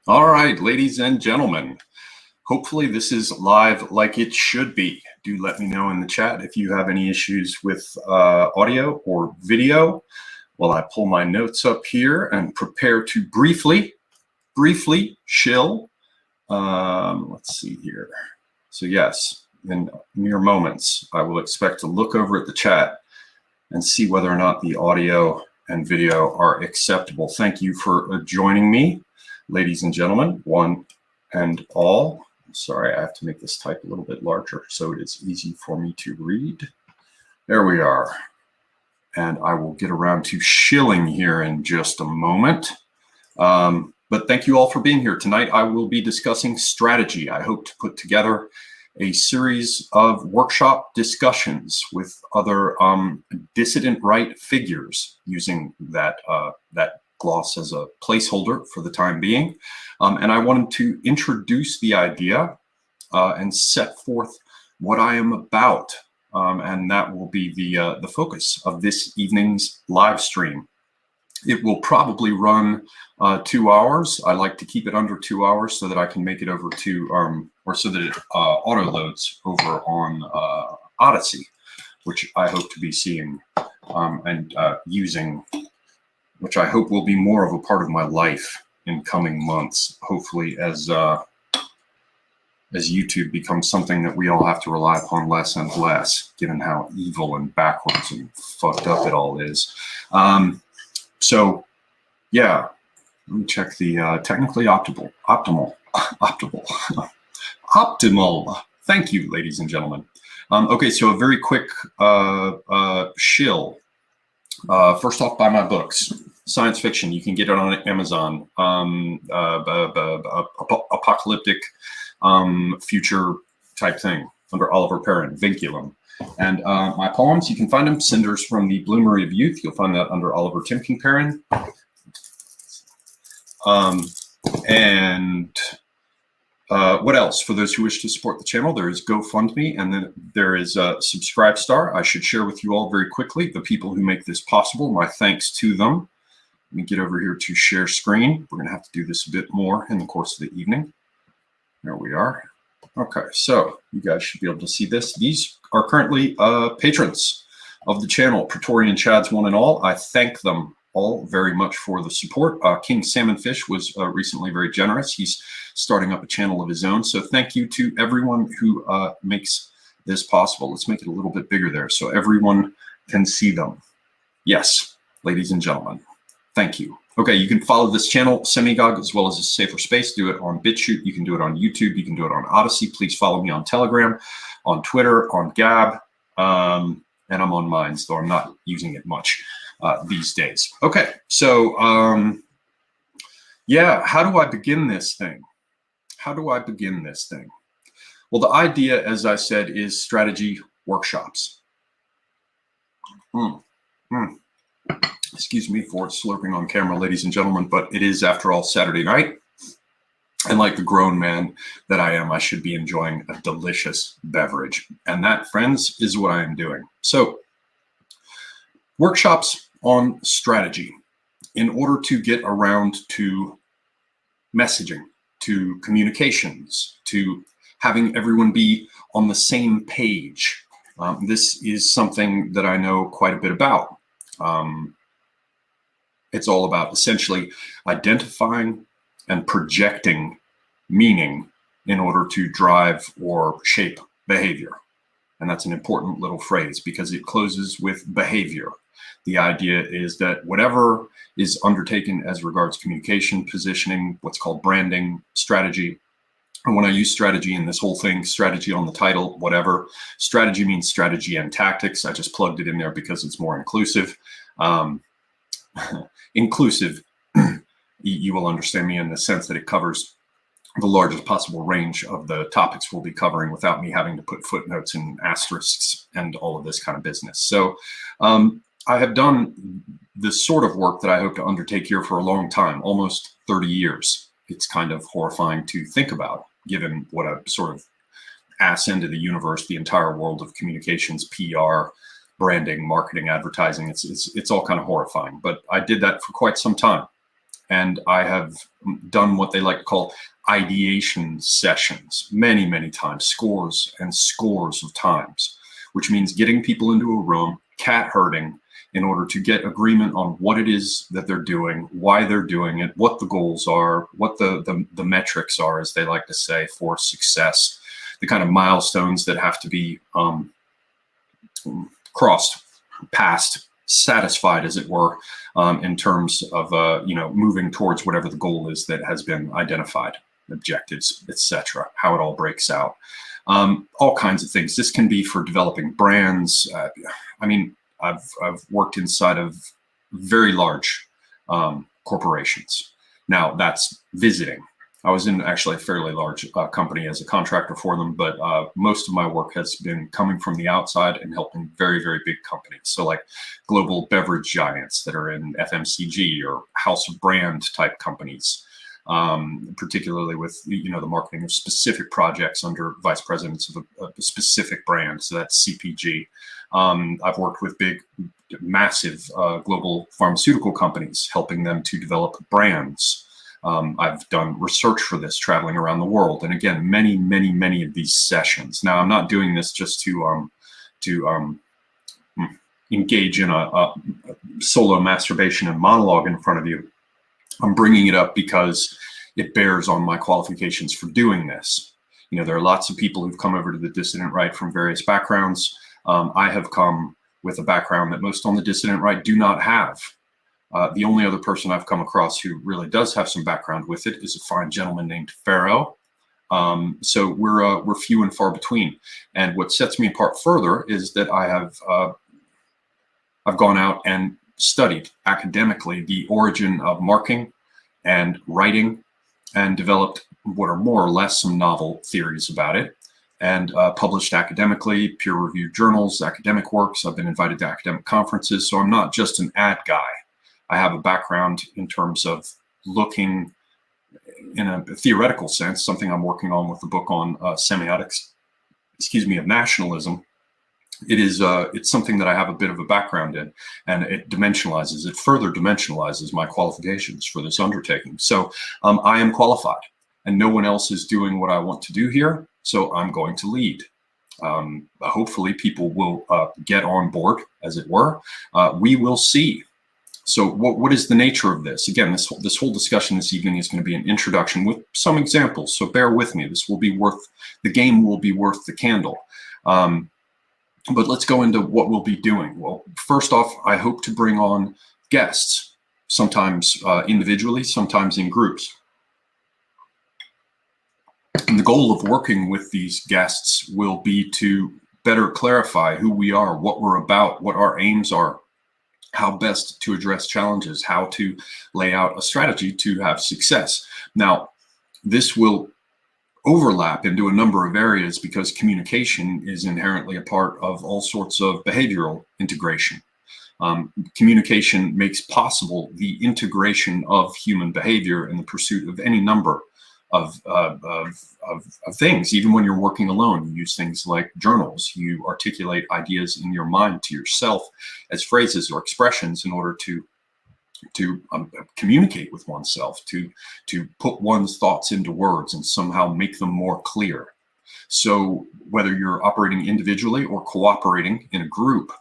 All right, ladies and gentlemen, hopefully this is live like it should be. Do let me know in the chat if you have any issues with audio or video while I pull my notes up here and prepare to briefly shill. Let's see here. So yes, in mere moments, I will expect to look over at the chat and see whether or not the audio and video are acceptable. Thank you for joining me, ladies and gentlemen, one and all. Sorry, I have to make this type a little bit larger so it is easy for me to read. There we are. And I will get around to shilling here in just a moment. But thank you all for being here. Tonight, I will be discussing strategy. I hope to put together a series of workshop discussions with other dissident right figures using that gloss as a placeholder for the time being. And I wanted to introduce the idea and set forth what I am about. And that will be the focus of this evening's live stream. It will probably run 2 hours. I like to keep it under 2 hours so that I can make it over to, or so that it auto loads over on Odyssey, which I hope to be seeing and using, which I hope will be more of a part of my life in coming months, hopefully as YouTube becomes something that we all have to rely upon less and less, given how evil and backwards and fucked up it all is. So, yeah, let me check the technically optimal. Thank you, ladies and gentlemen. Okay, so a very quick shill. First off, buy my books. Science fiction, you can get it on Amazon. Apocalyptic future type thing under Oliver Perrin, Vinculum. And my poems, you can find them, Cinders from the Bloomery of Youth. You'll find that under Oliver Timken Perrin. What else? For those who wish to support the channel, there is GoFundMe, and then there is Subscribestar. I should share with you all very quickly the people who make this possible. My thanks to them. Let me get over here to share screen. We're going to have to do this a bit more in the course of the evening. There we are. Okay, so you guys should be able to see this. These are currently patrons of the channel, Praetorian Chads one and all. I thank them all very much for the support. King Salmonfish was recently very generous. He's starting up a channel of his own. So thank you to everyone who makes this possible. Let's make it a little bit bigger there so everyone can see them. Yes, ladies and gentlemen, thank you. Okay, you can follow this channel, Semigog, as well as a Safer Space. Do it on BitChute. You can do it on YouTube. You can do it on Odyssey. Please follow me on Telegram, on Twitter, on Gab, and I'm on Minds, though I'm not using it much these days. Okay, so yeah, how do I begin this thing? How do I begin this thing? Well, the idea, as I said, is strategy workshops. Excuse me for slurping on camera, ladies and gentlemen, but it is, after all, Saturday night. And like the grown man that I am, I should be enjoying a delicious beverage. And that, friends, is what I am doing. So, workshops on strategy in order to get around to messaging, to communications, to having everyone be on the same page. This is something that I know quite a bit about. It's all about essentially identifying and projecting meaning in order to drive or shape behavior. And that's an important little phrase because it closes with behavior. The idea is that whatever is undertaken as regards communication, positioning, what's called branding, strategy. And when I use strategy in this whole thing, strategy on the title, whatever, strategy means strategy and tactics. I just plugged it in there because it's more inclusive. Inclusive, you will understand me in the sense that it covers the largest possible range of the topics we'll be covering without me having to put footnotes and asterisks and all of this kind of business. So I have done this sort of work that I hope to undertake here for a long time, almost 30 years. It's kind of horrifying to think about, given what a sort of ass end of the universe, the entire world of communications, PR, branding, marketing, advertising, it's all kind of horrifying. But I did that for quite some time. And I have done what they like to call ideation sessions many, many times, scores and scores of times, which means getting people into a room, cat herding, in order to get agreement on what it is that they're doing, why they're doing it, what the goals are, what the metrics are, as they like to say, for success, the kind of milestones that have to be crossed, passed, satisfied, as it were, in terms of moving towards whatever the goal is that has been identified, objectives, etc., how it all breaks out. All kinds of things. This can be for developing brands. I've worked inside of very large corporations. Now that's visiting. I was in actually a fairly large company as a contractor for them, but most of my work has been coming from the outside and helping very, very big companies. So like global beverage giants that are in FMCG or house of brand type companies, particularly with the marketing of specific projects under vice presidents of a specific brand. So that's CPG. I've worked with big, massive global pharmaceutical companies, helping them to develop brands. I've done research for this, traveling around the world, and again, many, many, many of these sessions. Now, I'm not doing this just to engage in a solo masturbation and monologue in front of you. I'm bringing it up because it bears on my qualifications for doing this. There are lots of people who've come over to the dissident right from various backgrounds. I have come with a background that most on the dissident right do not have. The only other person I've come across who really does have some background with it is a fine gentleman named Pharaoh. So we're few and far between. And what sets me apart further is that I've gone out and studied academically the origin of marking and writing, and developed what are more or less some novel theories about it, and published academically, peer-reviewed journals, academic works. I've been invited to academic conferences, so I'm not just an ad guy. I have a background in terms of looking in a theoretical sense, something I'm working on with the book on semiotics, of nationalism. It's something that I have a bit of a background in, and it further dimensionalizes my qualifications for this undertaking. So I am qualified, and no one else is doing what I want to do here, so I'm going to lead. Hopefully people will get on board, as it were. We will see. So what is the nature of this? Again, this whole discussion this evening is going to be an introduction with some examples, so bear with me. The game will be worth the candle. But let's go into what we'll be doing. Well, first off, I hope to bring on guests, sometimes individually, sometimes in groups. And the goal of working with these guests will be to better clarify who we are, what we're about, what our aims are, how best to address challenges, how to lay out a strategy to have success. Now, this will overlap into a number of areas because communication is inherently a part of all sorts of behavioral integration. Communication makes possible the integration of human behavior in the pursuit of any number of things. Even when you're working alone, you use things like journals. You articulate ideas in your mind to yourself as phrases or expressions in order to communicate with oneself, to put one's thoughts into words and somehow make them more clear. So whether you're operating individually or cooperating in a group,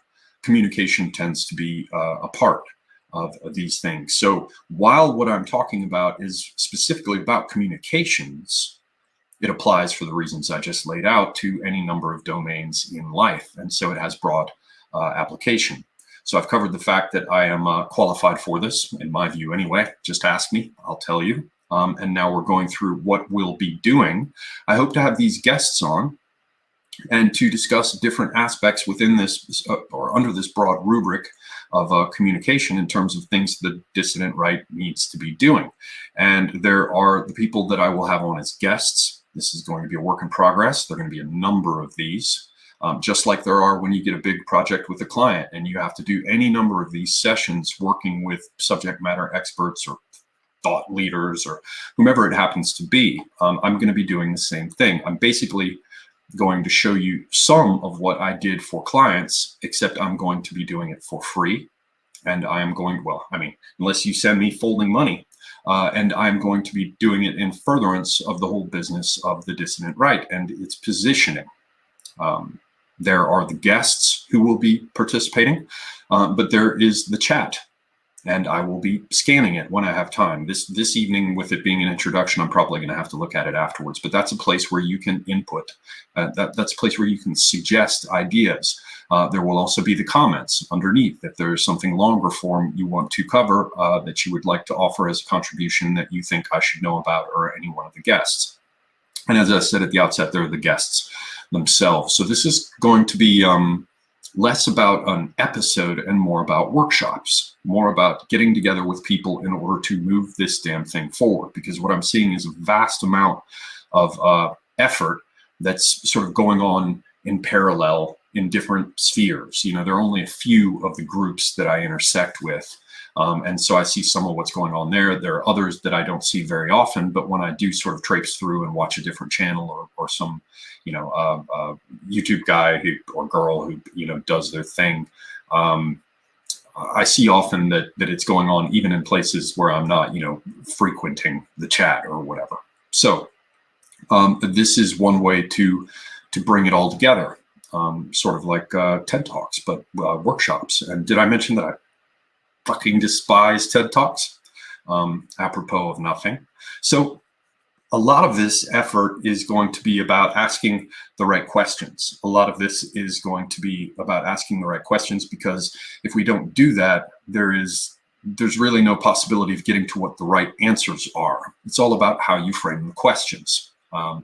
communication tends to be a part of these things. So while what I'm talking about is specifically about communications, it applies for the reasons I just laid out to any number of domains in life. And so it has broad application. So I've covered the fact that I am qualified for this, in my view anyway. Just ask me, I'll tell you. And now we're going through what we'll be doing. I hope to have these guests on and to discuss different aspects within this or under this broad rubric of communication in terms of things the dissident right needs to be doing. And there are the people that I will have on as guests. This is going to be a work in progress. There are going to be a number of these. Just like there are when you get a big project with a client and you have to do any number of these sessions working with subject matter experts or thought leaders or whomever it happens to be. I'm going to be doing the same thing. I'm basically going to show you some of what I did for clients, except I'm going to be doing it for free. And I am going, well, I mean, unless you send me folding money, and I'm going to be doing it in furtherance of the whole business of the dissident right and its positioning. There are the guests who will be participating, but there is the chat, and I will be scanning it when I have time. This evening, with it being an introduction, I'm probably going to have to look at it afterwards, but that's a place where you can input. That's a place where you can suggest ideas. There will also be the comments underneath. If there's something longer form you want to cover that you would like to offer as a contribution that you think I should know about, or any one of the guests. And as I said at the outset, they're the guests themselves. So this is going to be less about an episode and more about workshops, more about getting together with people in order to move this damn thing forward. Because what I'm seeing is a vast amount of effort that's sort of going on in parallel in different spheres. You know, there are only a few of the groups that I intersect with. And so I see some of what's going on there. There are others that I don't see very often, but when I do sort of traipse through and watch a different channel or some, you know, YouTube guy or girl who, you know, does their thing, I see often that it's going on even in places where I'm not, you know, frequenting the chat or whatever. So this is one way to bring it all together, sort of like TED Talks, but workshops. And did I mention that I fucking despise TED Talks, apropos of nothing? So a lot of this effort is going to be about asking the right questions. A lot of this is going to be about asking the right questions, because if we don't do that, there's really no possibility of getting to what the right answers are. It's all about how you frame the questions.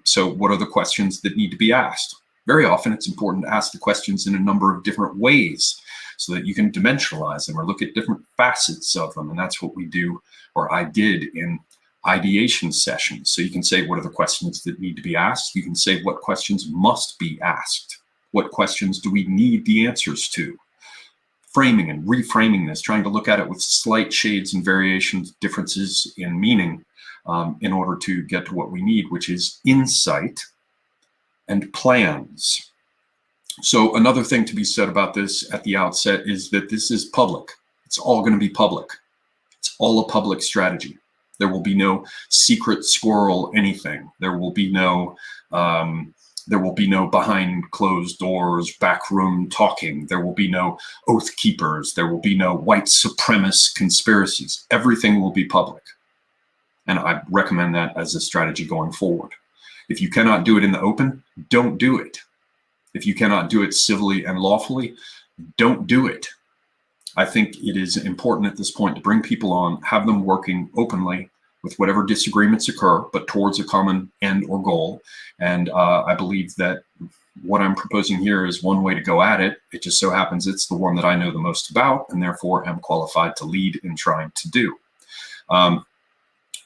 So what are the questions that need to be asked? Very often it's important to ask the questions in a number of different ways so that you can dimensionalize them or look at different facets of them. And that's what we do, or I did, in ideation sessions. So you can say, what are the questions that need to be asked? You can say, what questions must be asked? What questions do we need the answers to? Framing and reframing this, trying to look at it with slight shades and variations, differences in meaning, in order to get to what we need, which is insight and plans. So another thing to be said about this at the outset is that this is public. It's all going to be public. It's all a public strategy. There will be no secret squirrel anything. There will be no behind closed doors, backroom talking. There will be no oath keepers. There will be no white supremacist conspiracies. Everything will be public. And I recommend that as a strategy going forward. If you cannot do it in the open, don't do it. If you cannot do it civilly and lawfully, don't do it. I think it is important at this point to bring people on, have them working openly with whatever disagreements occur, but towards a common end or goal. And I believe that what I'm proposing here is one way to go at it. It just so happens it's the one that I know the most about, and therefore am qualified to lead in trying to do.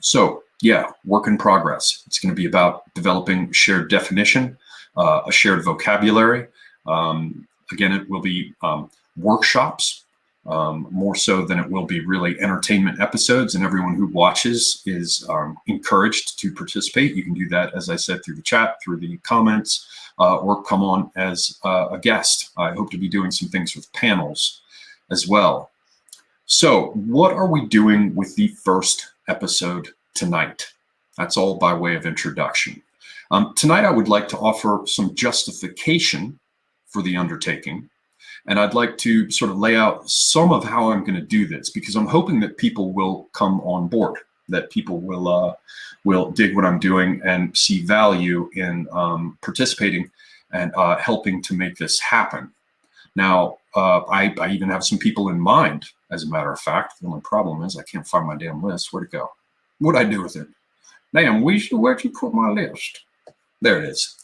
So yeah, work in progress. It's going to be about developing shared definition, a shared vocabulary. Again, it will be workshops, more so than it will be really entertainment episodes, and everyone who watches is encouraged to participate. You can do that, as I said, through the chat, through the comments, or come on as a guest. I hope to be doing some things with panels as well. So what are we doing with the first episode tonight? That's all by way of introduction. Tonight, I would like to offer some justification for the undertaking. And I'd like to sort of lay out some of how I'm going to do this, because I'm hoping that people will come on board, that people will dig what I'm doing and see value in participating and helping to make this happen. Now, I even have some people in mind, as a matter of fact. The only problem is I can't find my damn list. Where'd it go? What'd I do with it? Damn, where'd you put my list? There it is.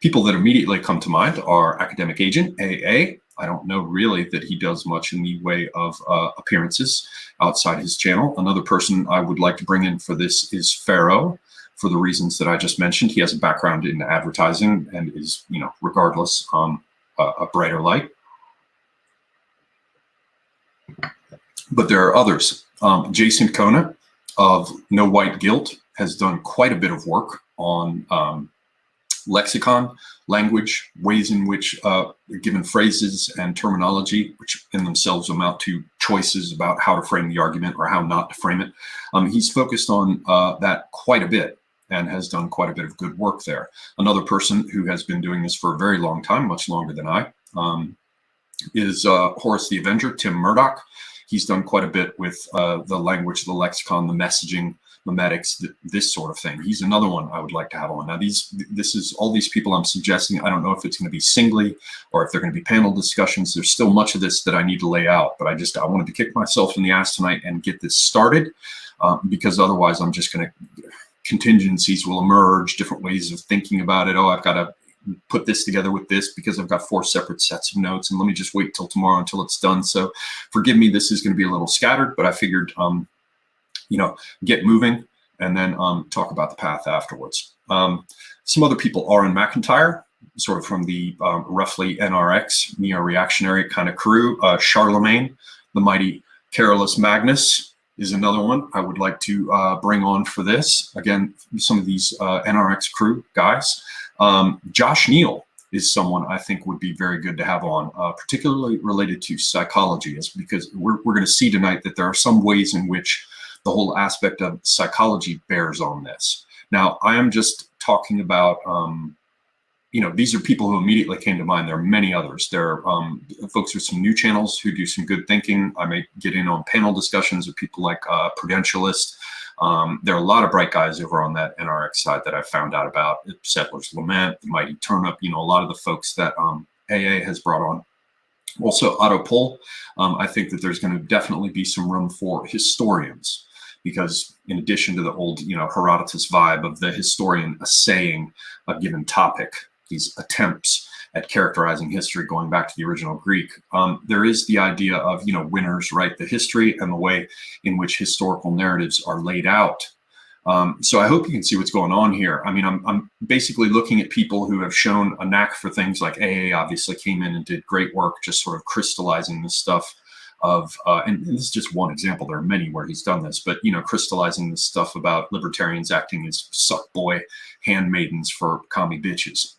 People that immediately come to mind are Academic Agent, AA. I don't know really that he does much in the way of appearances outside his channel. Another person I would like to bring in for this is Pharaoh, for the reasons that I just mentioned. He has a background in advertising and is, you know, regardless, a brighter light. But there are others. Jason Kona of No White Guilt has done quite a bit of work on lexicon, language, ways in which given phrases and terminology, which in themselves amount to choices about how to frame the argument or how not to frame it. He's focused on that quite a bit and has done quite a bit of good work there. Another person who has been doing this for a very long time, much longer than I, is Horace the Avenger, Tim Murdoch. He's done quite a bit with the language, the lexicon, the messaging, memetics, this sort of thing. He's another one I would like to have on. Now, this is all these people I'm suggesting. I don't know if it's going to be singly or if they're going to be panel discussions. There's still much of this that I need to lay out, but I wanted to kick myself in the ass tonight and get this started because otherwise I'm just going to, contingencies will emerge, different ways of thinking about it. Oh, I've got to put this together with this because I've got 4 separate sets of notes, and let me just wait till tomorrow until it's done. So forgive me, this is going to be a little scattered, but I figured, get moving and then talk about the path afterwards. Some other people are in McIntyre, sort of from the roughly NRX, neo-reactionary kind of crew. Charlemagne, the mighty Carolus Magnus, is another one I would like to bring on for this. Again, some of these NRX crew guys. Josh Neal is someone I think would be very good to have on, particularly related to psychology, is because we're going to see tonight that there are some ways in which the whole aspect of psychology bears on this. Now, I am just talking about, these are people who immediately came to mind. There are many others. There are folks with some new channels who do some good thinking. I may get in on panel discussions with people like Prudentialist. There are a lot of bright guys over on that NRX side that I found out about. Settler's Lament, the Mighty Turnip, a lot of the folks that AA has brought on. Also, Otto Pohl. I think that there's going to definitely be some room for historians, because in addition to the old, Herodotus vibe of the historian assaying a given topic, these attempts at characterizing history going back to the original Greek, there is the idea of, winners write the history and the way in which historical narratives are laid out. So I hope you can see what's going on here. I mean, I'm basically looking at people who have shown a knack for things like AA obviously came in and did great work, just sort of crystallizing this stuff of, and this is just one example, there are many where he's done this, but, crystallizing this stuff about libertarians acting as suck boy handmaidens for commie bitches.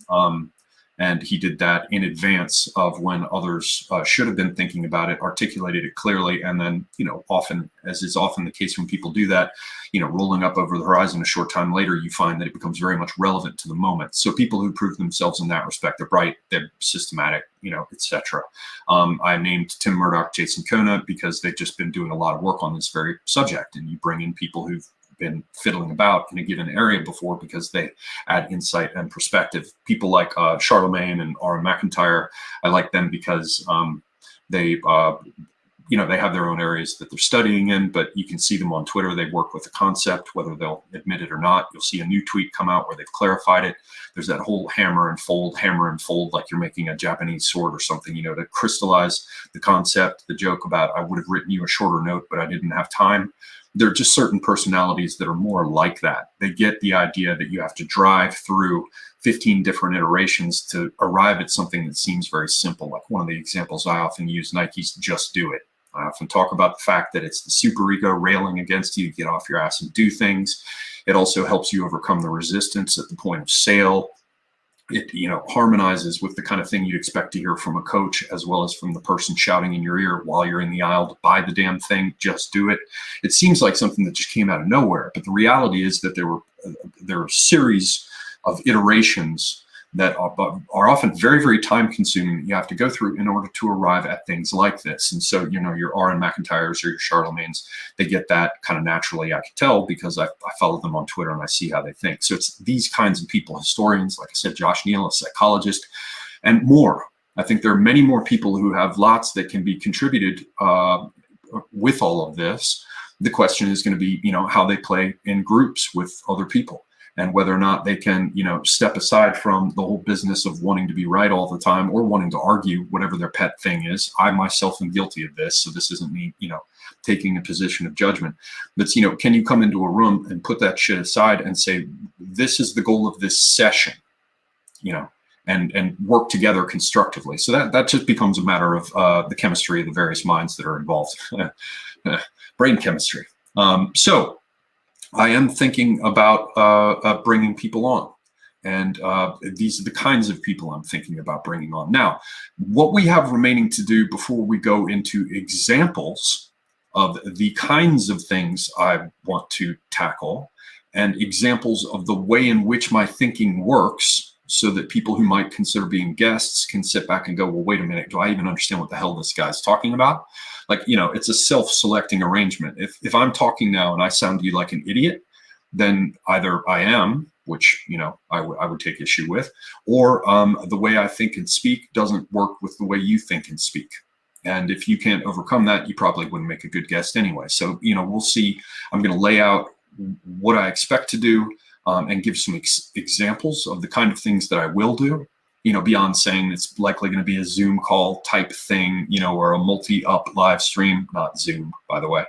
And he did that in advance of when others should have been thinking about it, articulated it clearly, and then, often, as is often the case when people do that, rolling up over the horizon a short time later, you find that it becomes very much relevant to the moment. So people who prove themselves in that respect, they're bright, they're systematic, etc. I named Tim Murdoch, Jason Kona, because they've just been doing a lot of work on this very subject, and you bring in people who've been fiddling about in a given area before because they add insight and perspective. People like Charlemagne and R McIntyre, I like them because they have their own areas that they're studying in, but you can see them on Twitter. They work with the concept, whether they'll admit it or not. You'll see a new tweet come out where they've clarified it. There's that whole hammer and fold, like you're making a Japanese sword or something, to crystallize the concept, the joke about, I would have written you a shorter note, but I didn't have time. There are just certain personalities that are more like that. They get the idea that you have to drive through 15 different iterations to arrive at something that seems very simple. Like one of the examples I often use, Nike's Just Do It. I often talk about the fact that it's the superego railing against you to get off your ass and do things. It also helps you overcome the resistance at the point of sale. It harmonizes with the kind of thing you'd expect to hear from a coach, as well as from the person shouting in your ear while you're in the aisle to buy the damn thing. Just do it. It seems like something that just came out of nowhere, but the reality is that there are a series of iterations that are often very, very time consuming that you have to go through in order to arrive at things like this. And so, your R and McIntyres or your Charlemagnes, they get that kind of naturally. I can tell because I follow them on Twitter and I see how they think. So it's these kinds of people, historians, like I said, Josh Neal, a psychologist, and more. I think there are many more people who have lots that can be contributed with all of this. The question is going to be, how they play in groups with other people, and whether or not they can, step aside from the whole business of wanting to be right all the time or wanting to argue whatever their pet thing is. I myself am guilty of this, so this isn't me, taking a position of judgment. But, can you come into a room and put that shit aside and say, this is the goal of this session, and work together constructively. So that just becomes a matter of the chemistry of the various minds that are involved, brain chemistry. So I am thinking about bringing people on. And these are the kinds of people I'm thinking about bringing on. Now, what we have remaining to do before we go into examples of the kinds of things I want to tackle and examples of the way in which my thinking works, so that people who might consider being guests can sit back and go, well, wait a minute, do I even understand what the hell this guy's talking about? Like, you know, it's a self-selecting arrangement. If I'm talking now and I sound to you like an idiot, then either I am, which, you know, I would take issue with, or the way I think and speak doesn't work with the way you think and speak. And if you can't overcome that, you probably wouldn't make a good guest anyway. So, you know, we'll see. I'm going to lay out what I expect to do and give some examples of the kind of things that I will do, you know, beyond saying it's likely going to be a Zoom call type thing, you know, or a multi-up live stream, not Zoom, by the way,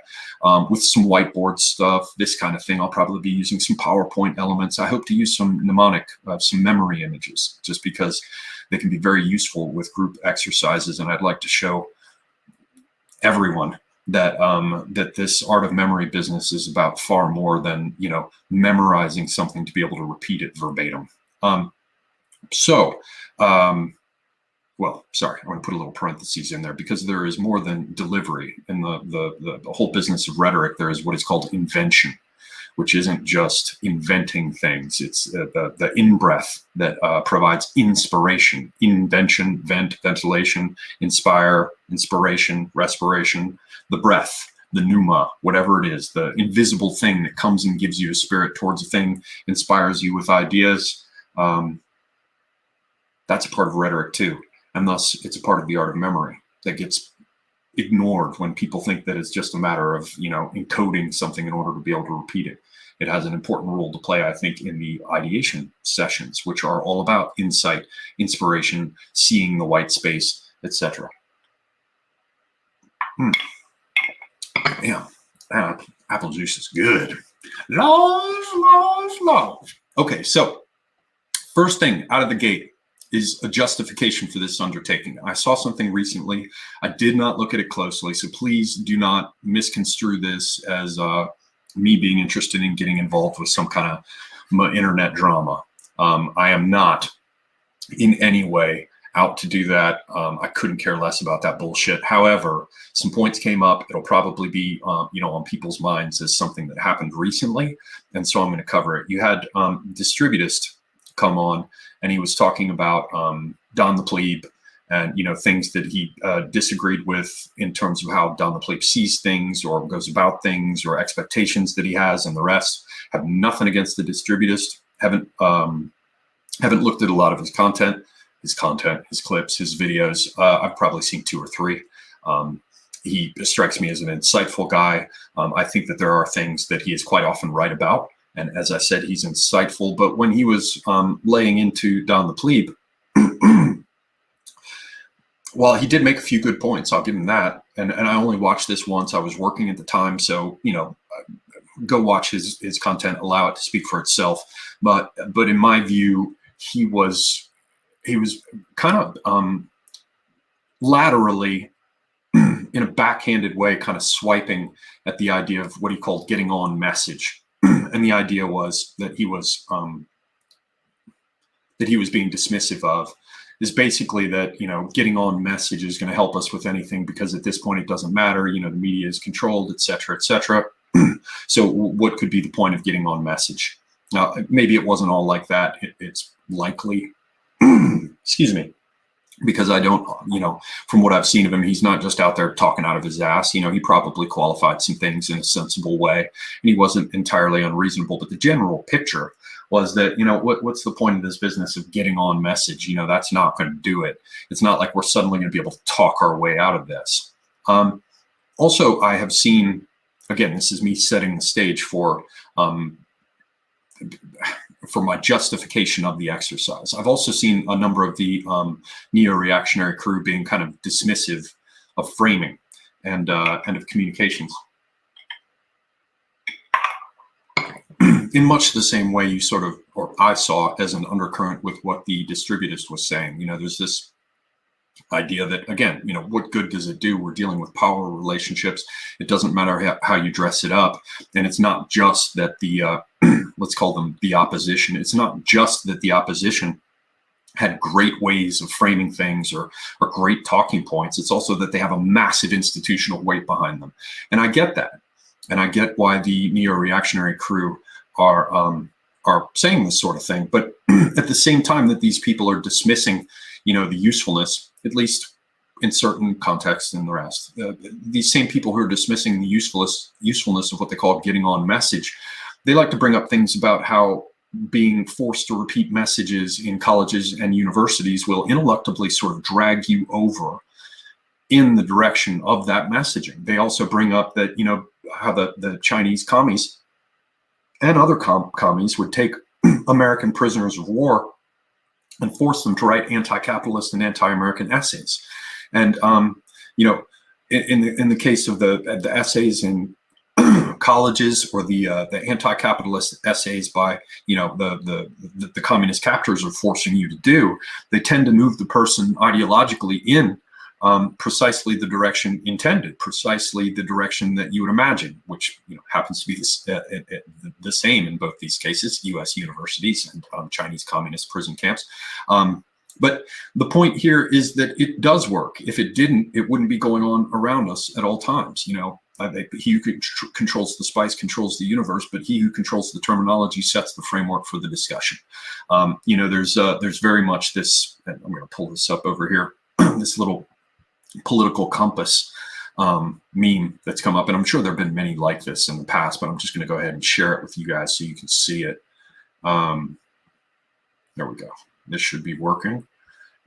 with some whiteboard stuff, this kind of thing. I'll probably be using some PowerPoint elements. I hope to use some mnemonic, some memory images, just because they can be very useful with group exercises. And I'd like to show everyone that that this art of memory business is about far more than, you know, memorizing something to be able to repeat it verbatim. Well, sorry, I want to put a little parentheses in there, because there is more than delivery in the whole business of rhetoric. There is what is called invention, which isn't just inventing things. It's the in-breath that provides inspiration, invention, vent, ventilation, inspire, inspiration, respiration, the breath, the pneuma, whatever it is, the invisible thing that comes and gives you a spirit towards a thing, inspires you with ideas. That's a part of rhetoric too. And thus it's a part of the art of memory that gets ignored when people think that it's just a matter of, you know, encoding something in order to be able to repeat it. It has an important role to play, I think, in the ideation sessions, which are all about insight, inspiration, seeing the white space, etc. Yeah, apple juice is good. Laws. Okay, so first thing out of the gate is a justification for this undertaking. I saw something recently. I did not look at it closely, so please do not misconstrue this as me being interested in getting involved with some kind of internet drama. I am not in any way out to do that. I couldn't care less about that bullshit. However, some points came up. It'll probably be, you know, on people's minds as something that happened recently, and so I'm going to cover it. You had Distributist come on, and he was talking about Don the Plebe, and, you know, things that he disagreed with in terms of how Don the Plebe sees things or goes about things, or expectations that he has, and the rest. Have nothing against the Distributist. Haven't looked at a lot of his content, his clips, his videos. I've probably seen 2 or 3. He strikes me as an insightful guy. I think that there are things that he is quite often right about. And as I said, he's insightful. But when he was laying into Don the Plebe, well, he did make a few good points. I'll give him that. And I only watched this once. I was working at the time. So, you know, go watch his content, allow it to speak for itself. But in my view, he was kind of laterally, in a backhanded way, kind of swiping at the idea of what he called getting on message. And the idea was that he was being dismissive of is basically that, you know, getting on message is going to help us with anything, because at this point it doesn't matter, you know, the media is controlled, et cetera, et cetera. So what could be the point of getting on message? Now, maybe it wasn't all like that. It's likely, excuse me, because I don't, you know, from what I've seen of him, he's not just out there talking out of his ass. You know, he probably qualified some things in a sensible way, and he wasn't entirely unreasonable. But the general picture was that, you know, what's the point of this business of getting on message? You know, that's not going to do it. It's not like we're suddenly going to be able to talk our way out of this. Also, I have seen, again, this is me setting the stage for my justification of the exercise. I've also seen a number of the neo-reactionary crew being kind of dismissive of framing and of communications. In much the same way you sort of, or I saw as an undercurrent with what the Distributist was saying. You know, there's this idea that, again, what good does it do? We're dealing with power relationships. It doesn't matter how you dress it up. And it's not just that the, let's call them the opposition. It's not just that the opposition had great ways of framing things or great talking points. It's also that they have a massive institutional weight behind them. And I get that. And I get why the neo-reactionary crew are saying this sort of thing. But at the same time that these people are dismissing, the usefulness, at least in certain contexts and the rest, these same people who are dismissing the usefulness of what they call getting on message, they like to bring up things about how being forced to repeat messages in colleges and universities will ineluctably sort of drag you over in the direction of that messaging. They also bring up that, how the Chinese commies and other commies would take American prisoners of war and force them to write anti-capitalist and anti-American essays. And, in the case of the essays in colleges or the anti-capitalist essays by the communist captors are forcing you to do, they tend to move the person ideologically in precisely the direction intended, precisely the direction that you would imagine, which happens to be the same in both these cases, U.S. universities and Chinese communist prison camps. But the point here is that it does work. If it didn't, it wouldn't be going on around us at all times. He who controls the spice controls the universe, but he who controls the terminology sets the framework for the discussion. There's very much this, and I'm going to pull this up over here, this little political compass meme that's come up, and I'm sure there have been many like this in the past, but I'm just going to go ahead and share it with you guys so you can see it. There we go. This should be working,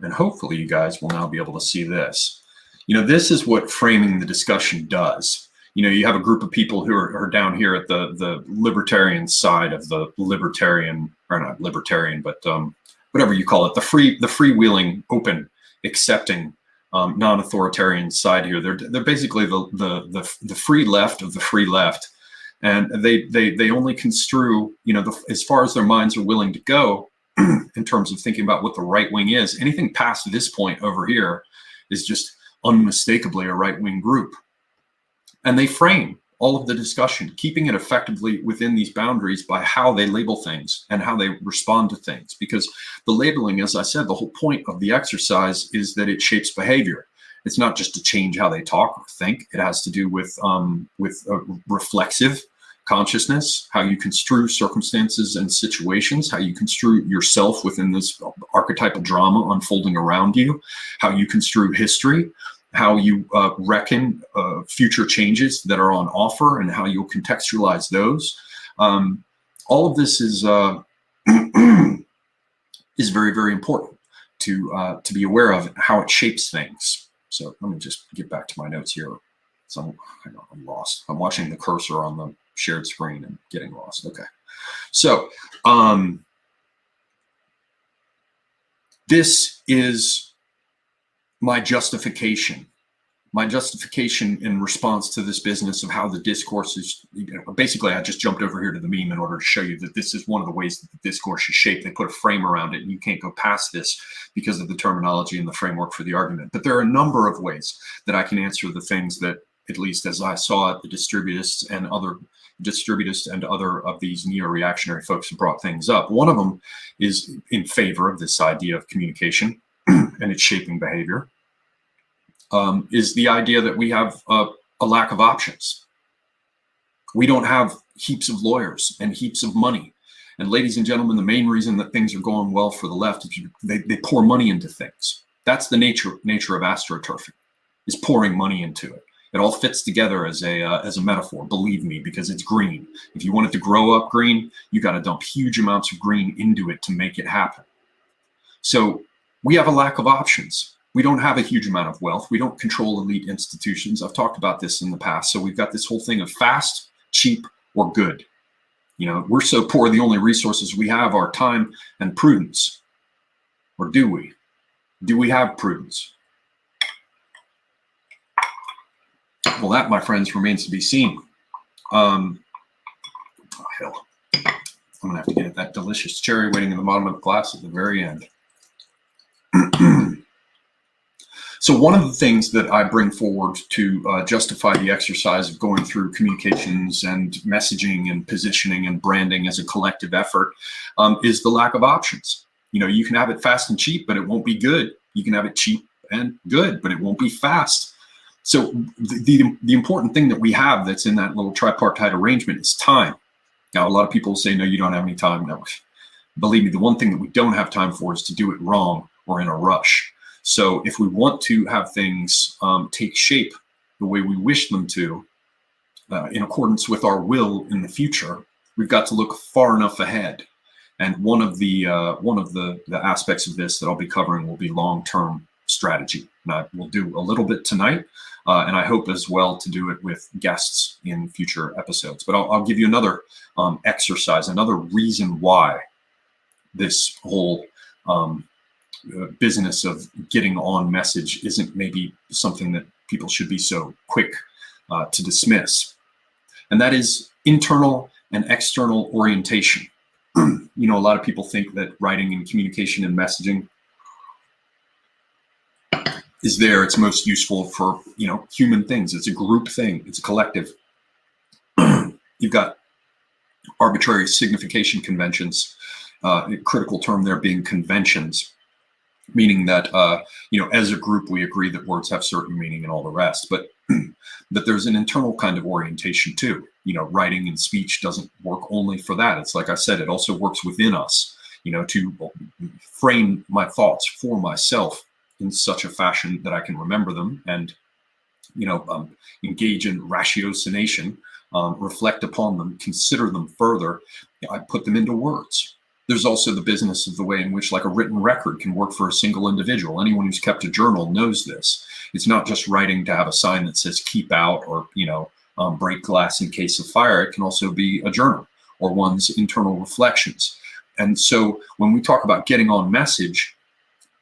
and hopefully you guys will now be able to see this. This is what framing the discussion does. You have a group of people who are down here at the libertarian side of the libertarian, or not libertarian, but whatever you call it, the freewheeling, open, accepting, non-authoritarian side here. They're basically the free left of the free left, and they only construe, as far as their minds are willing to go in terms of thinking about what the right wing is. Anything past this point over here is just unmistakably a right-wing group. And they frame all of the discussion, keeping it effectively within these boundaries by how they label things and how they respond to things. Because the labeling, as I said, the whole point of the exercise is that it shapes behavior. It's not just to change how they talk or think. It has to do with reflexive consciousness, how you construe circumstances and situations, how you construe yourself within this archetypal drama unfolding around you, how you construe history, how you reckon future changes that are on offer, and how you'll contextualize those. All of this is is very, very important to be aware of how it shapes things. So let me just get back to my notes here. So I'm lost. I'm watching the cursor on the shared screen and getting lost. Okay. So this is my justification in response to this business of how the discourse is. Basically, I just jumped over here to the meme in order to show you that this is one of the ways that the discourse is shaped. They put a frame around it, and you can't go past this because of the terminology and the framework for the argument. But there are a number of ways that I can answer the things that, at least as I saw it, the distributists and other of these neo-reactionary folks have brought things up. One of them is in favor of this idea of communication and its shaping behavior. Is the idea that we have a lack of options. We don't have heaps of lawyers and heaps of money. And ladies and gentlemen, the main reason that things are going well for the left is they pour money into things. That's the nature of astroturfing, is pouring money into it. It all fits together as a metaphor, believe me, because it's green. If you want it to grow up green, you got to dump huge amounts of green into it to make it happen. So we have a lack of options. We don't have a huge amount of wealth. We don't control elite institutions. I've talked about this in the past. So we've got this whole thing of fast, cheap, or good. We're so poor, the only resources we have are time and prudence. Or do we? Do we have prudence? Well, that, my friends, remains to be seen. Oh, hell. I'm going to have to get at that delicious cherry waiting in the bottom of the glass at the very end. So one of the things that I bring forward to justify the exercise of going through communications and messaging and positioning and branding as a collective effort is the lack of options. You know, you can have it fast and cheap, but it won't be good. You can have it cheap and good, but it won't be fast. So the important thing that we have that's in that little tripartite arrangement is time. Now, a lot of people say, no, you don't have any time. No, believe me, the one thing that we don't have time for is to do it wrong or in a rush. So if we want to have things take shape the way we wish them to, in accordance with our will in the future, we've got to look far enough ahead. And one of the aspects of this that I'll be covering will be long-term strategy. And I will do a little bit tonight, and I hope as well to do it with guests in future episodes. But I'll give you another exercise, another reason why this whole business of getting on message isn't maybe something that people should be so quick to dismiss. And that is internal and external orientation. You know, a lot of people think that writing and communication and messaging is there. It's most useful for, you know, human things. It's a group thing. It's a collective. You've got arbitrary signification conventions, a critical term there being conventions, meaning that, you know, as a group, we agree that words have certain meaning and all the rest, but that there's an internal kind of orientation too. You know, writing and speech doesn't work only for that. It's like I said, it also works within us, you know, to frame my thoughts for myself in such a fashion that I can remember them and, you know, engage in ratiocination, reflect upon them, consider them further. I put them into words. There's also the business of the way in which, like, a written record can work for a single individual. Anyone who's kept a journal knows this. It's not just writing to have a sign that says keep out or, you know, break glass in case of fire. It can also be a journal or one's internal reflections. And so when we talk about getting on message,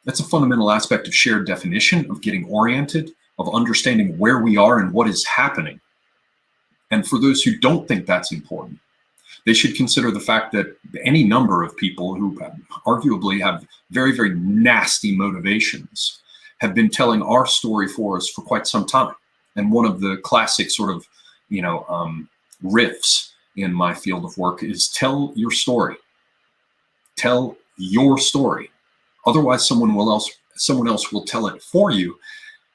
that's a fundamental aspect of shared definition, of getting oriented, of understanding where we are and what is happening. And for those who don't think that's important, they should consider the fact that any number of people who arguably have very, very nasty motivations have been telling our story for us for quite some time. And one of the classic sort of, you know, riffs in my field of work is tell your story. Tell your story. Otherwise, someone else will tell it for you,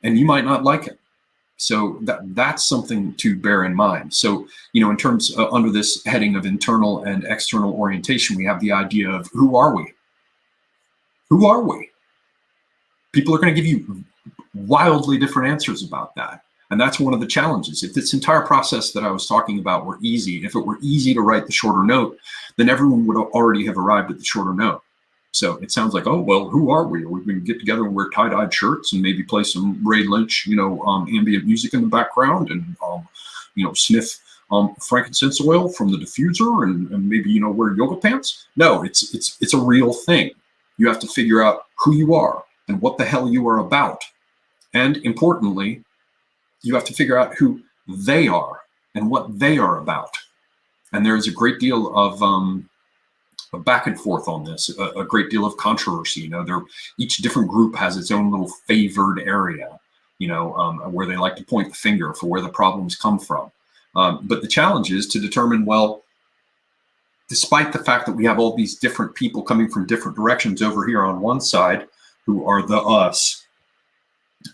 and you might not like it. So that's something to bear in mind. So, you know, in terms under this heading of internal and external orientation, we have the idea of who are we? Who are we? People are going to give you wildly different answers about that. And that's one of the challenges. If this entire process that I was talking about were easy, if it were easy to write the shorter note, then everyone would already have arrived at the shorter note. So it sounds like, oh, well, who are we? Are we going to get together and wear tie-dyed shirts and maybe play some Ray Lynch, you know, ambient music in the background and, you know, sniff frankincense oil from the diffuser and maybe, you know, wear yoga pants? No, it's a real thing. You have to figure out who you are and what the hell you are about. And importantly, you have to figure out who they are and what they are about. And there's a great deal of back and forth on this, a great deal of controversy. You know, each different group has its own little favored area, you know, where they like to point the finger for where the problems come from. But the challenge is to determine, well, despite the fact that we have all these different people coming from different directions over here on one side, who are the us,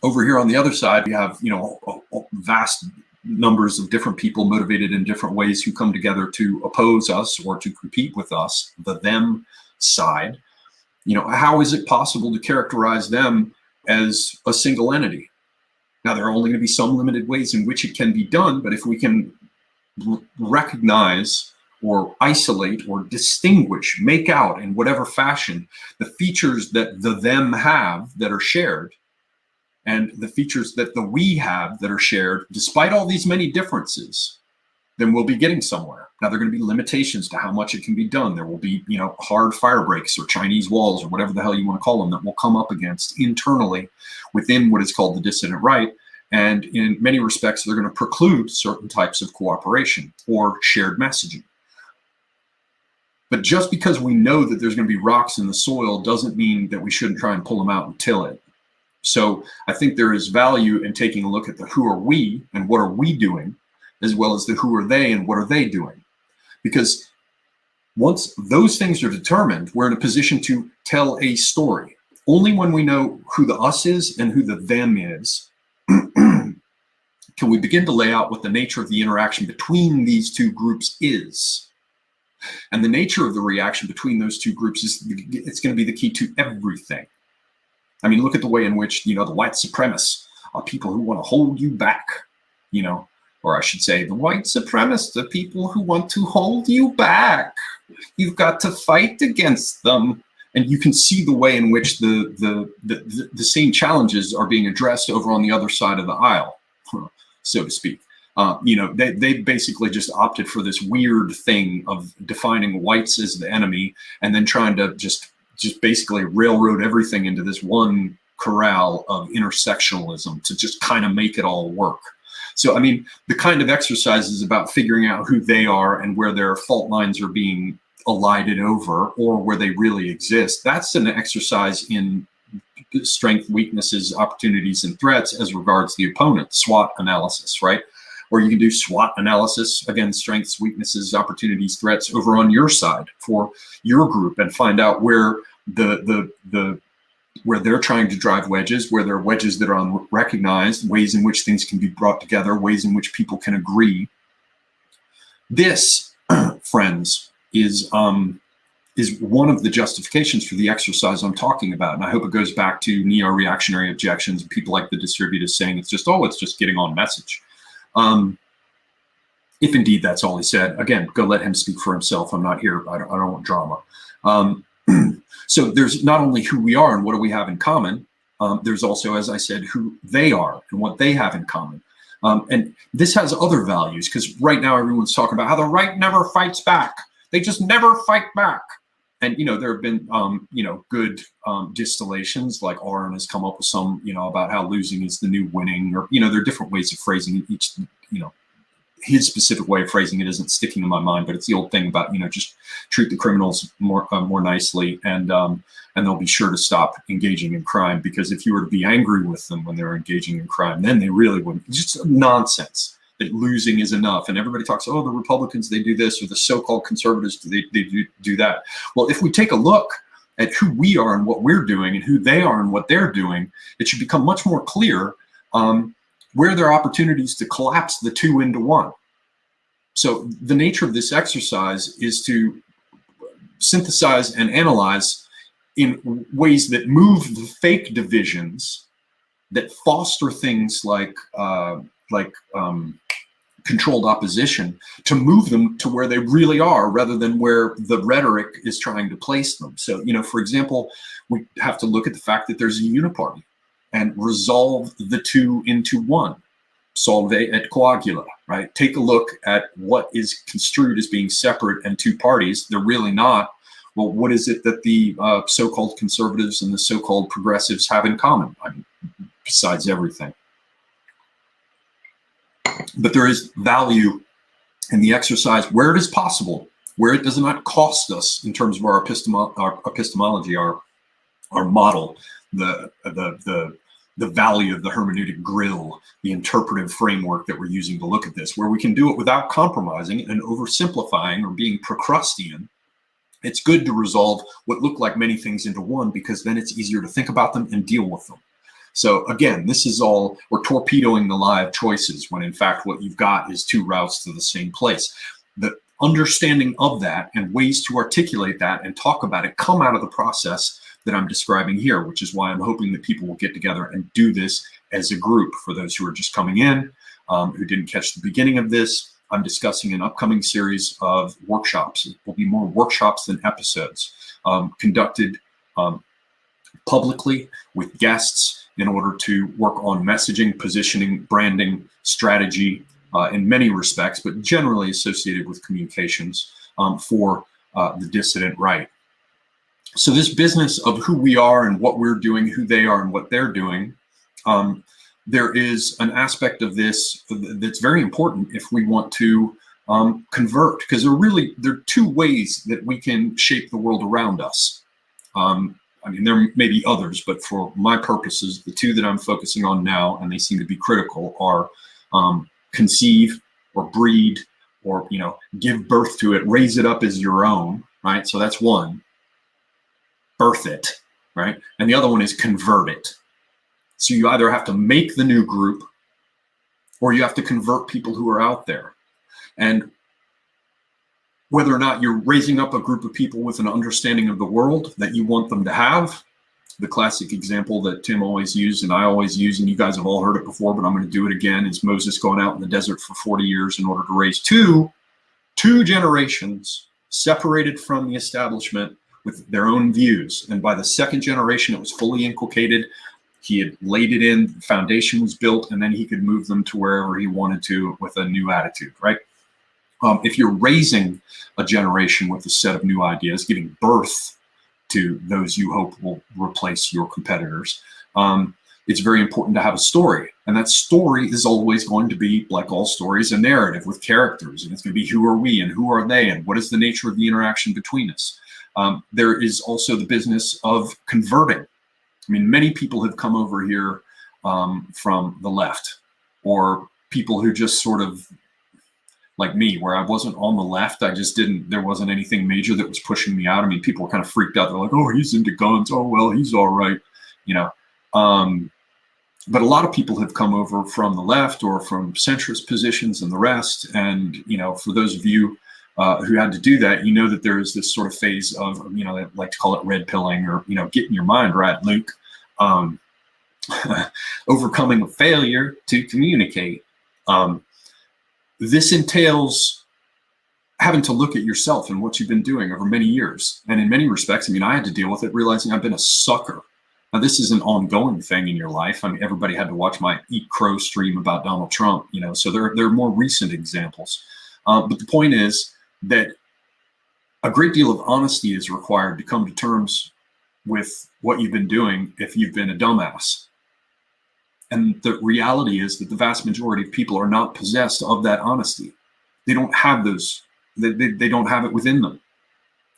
over here on the other side, we have, you know, vast numbers of different people motivated in different ways who come together to oppose us or to compete with us, the them side. You know, how is it possible to characterize them as a single entity? Now, there are only going to be some limited ways in which it can be done, but if we can recognize or isolate or distinguish, make out in whatever fashion the features that the them have that are shared, and the features that the we have that are shared, despite all these many differences, then we'll be getting somewhere. Now, there are going to be limitations to how much it can be done. There will be, you know, hard fire breaks or Chinese walls or whatever the hell you want to call them that we'll come up against internally within what is called the dissident right. And in many respects, they're going to preclude certain types of cooperation or shared messaging. But just because we know that there's going to be rocks in the soil doesn't mean that we shouldn't try and pull them out and till it. So I think there is value in taking a look at the who are we and what are we doing, as well as the who are they and what are they doing. Because once those things are determined, we're in a position to tell a story. Only when we know who the us is and who the them is can we begin to lay out what the nature of the interaction between these two groups is. And the nature of the reaction between those two groups is it's going to be the key to everything. I mean, look at the way in which, the white supremacists are people who want to hold you back, or I should say the white supremacists are people who want to hold you back. You've got to fight against them. And you can see the way in which the same challenges are being addressed over on the other side of the aisle, so to speak. They basically just opted for this weird thing of defining whites as the enemy and then trying to just basically railroad everything into this one corral of intersectionalism to just kind of make it all work. So, I mean, the kind of exercise is about figuring out who they are and where their fault lines are being elided over or where they really exist. That's an exercise in strength, weaknesses, opportunities, and threats as regards the opponent, SWOT analysis, right? Or you can do SWOT analysis, again, strengths, weaknesses, opportunities, threats over on your side for your group and find out where where they're trying to drive wedges, where there are wedges that are unrecognized, ways in which things can be brought together, ways in which people can agree. This, friends, is one of the justifications for the exercise I'm talking about. And I hope it goes back to neo-reactionary objections and people like the distributors saying it's just getting on message. If indeed that's all he said, again, go let him speak for himself. I'm not here. I don't want drama. So there's not only who we are and what do we have in common, there's also, as I said, who they are and what they have in common. And this has other values because right now everyone's talking about how the right never fights back. They just never fight back. And, there have been, good distillations, like Aaron has come up with some, about how losing is the new winning, or, there are different ways of phrasing it. Each, his specific way of phrasing it isn't sticking in my mind, but it's the old thing about, just treat the criminals more nicely and they'll be sure to stop engaging in crime, because if you were to be angry with them when they're engaging in crime, then they really wouldn't. It's just nonsense that losing is enough. And everybody talks, oh, the Republicans, they do this, or the so-called conservatives, they do that. Well, if we take a look at who we are and what we're doing and who they are and what they're doing, it should become much more clear where there are opportunities to collapse the two into one. So the nature of this exercise is to synthesize and analyze in ways that move the fake divisions that foster things like controlled opposition, to move them to where they really are rather than where the rhetoric is trying to place them. So, for example, we have to look at the fact that there's a uniparty and resolve the two into one. Solve et coagula, right? Take a look at what is construed as being separate and two parties. They're really not. Well, what is it that the so-called conservatives and the so-called progressives have in common? I mean, besides everything. But there is value in the exercise where it is possible, where it does not cost us in terms of our epistemology, our model, the value of the hermeneutic grill, the interpretive framework that we're using to look at this, where we can do it without compromising and oversimplifying or being Procrustean. It's good to resolve what look like many things into one, because then it's easier to think about them and deal with them. So again, this is all, we're torpedoing the live choices when in fact what you've got is two routes to the same place. The understanding of that and ways to articulate that and talk about it come out of the process that I'm describing here, which is why I'm hoping that people will get together and do this as a group. For those who are just coming in, who didn't catch the beginning of this, I'm discussing an upcoming series of workshops. It will be more workshops than episodes, conducted publicly with guests in order to work on messaging, positioning, branding, strategy in many respects, but generally associated with communications for the dissident right. So this business of who we are and what we're doing, who they are and what they're doing, there is an aspect of this that's very important if we want to convert, because there are two ways that we can shape the world around us. I mean, there may be others, but for my purposes, the two that I'm focusing on now, and they seem to be critical, are conceive or breed, or, you know, give birth to it, raise it up as your own, right? So that's one. Birth it, right? And the other one is convert it. So you either have to make the new group, or you have to convert people who are out there. And whether or not you're raising up a group of people with an understanding of the world that you want them to have, the classic example that Tim always used and I always use, and you guys have all heard it before, but I'm going to do it again, is Moses going out in the desert for 40 years in order to raise two generations separated from the establishment with their own views. And by the second generation, it was fully inculcated. He had laid it in, the foundation was built, and then he could move them to wherever he wanted to with a new attitude, right? If you're raising a generation with a set of new ideas, giving birth to those you hope will replace your competitors, it's very important to have a story. And that story is always going to be, like all stories, a narrative with characters. And it's going to be who are we and who are they and what is the nature of the interaction between us. There is also the business of converting. I mean, many people have come over here from the left, or people who just sort of, like me, where I wasn't on the left. I just didn't, there wasn't anything major that was pushing me out. I mean, people were kind of freaked out. They're like, oh, he's into guns. Oh, well, he's all right. You know, but a lot of people have come over from the left or from centrist positions and the rest. And, you know, for those of you who had to do that, you know that there is this sort of phase of, you know, they like to call it red pilling, or, you know, getting your mind right, Luke, overcoming a failure to communicate. This entails having to look at yourself and what you've been doing over many years. And in many respects, I mean, I had to deal with it, realizing I've been a sucker. Now, this is an ongoing thing in your life. I mean, everybody had to watch my Eat Crow stream about Donald Trump, you know, so there are more recent examples. But the point is that a great deal of honesty is required to come to terms with what you've been doing if you've been a dumbass. And the reality is that the vast majority of people are not possessed of that honesty. They don't have those, they don't have it within them.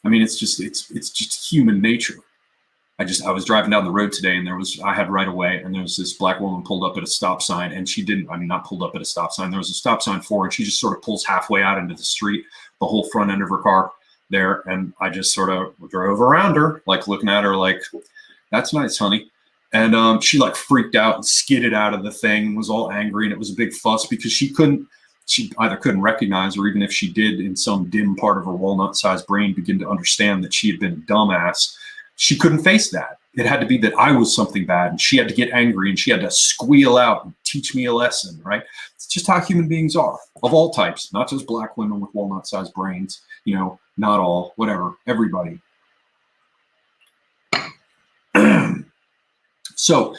I mean, it's just human nature. I was driving down the road today, and I had right away, and there was this black woman pulled up at a stop sign, and she didn't, I mean, not pulled up at a stop sign. There was a stop sign for her, and she just sort of pulls halfway out into the street, the whole front end of her car there. And I just sort of drove around her, like looking at her like, that's nice, honey. And she like freaked out and skidded out of the thing and was all angry. And it was a big fuss because she either couldn't recognize, or even if she did, in some dim part of her walnut-sized brain, begin to understand that she had been a dumbass. She couldn't face that. It had to be that I was something bad, and she had to get angry, and she had to squeal out and teach me a lesson, right? It's just how human beings are, of all types, not just black women with walnut-sized brains, you know, not all, whatever, everybody. So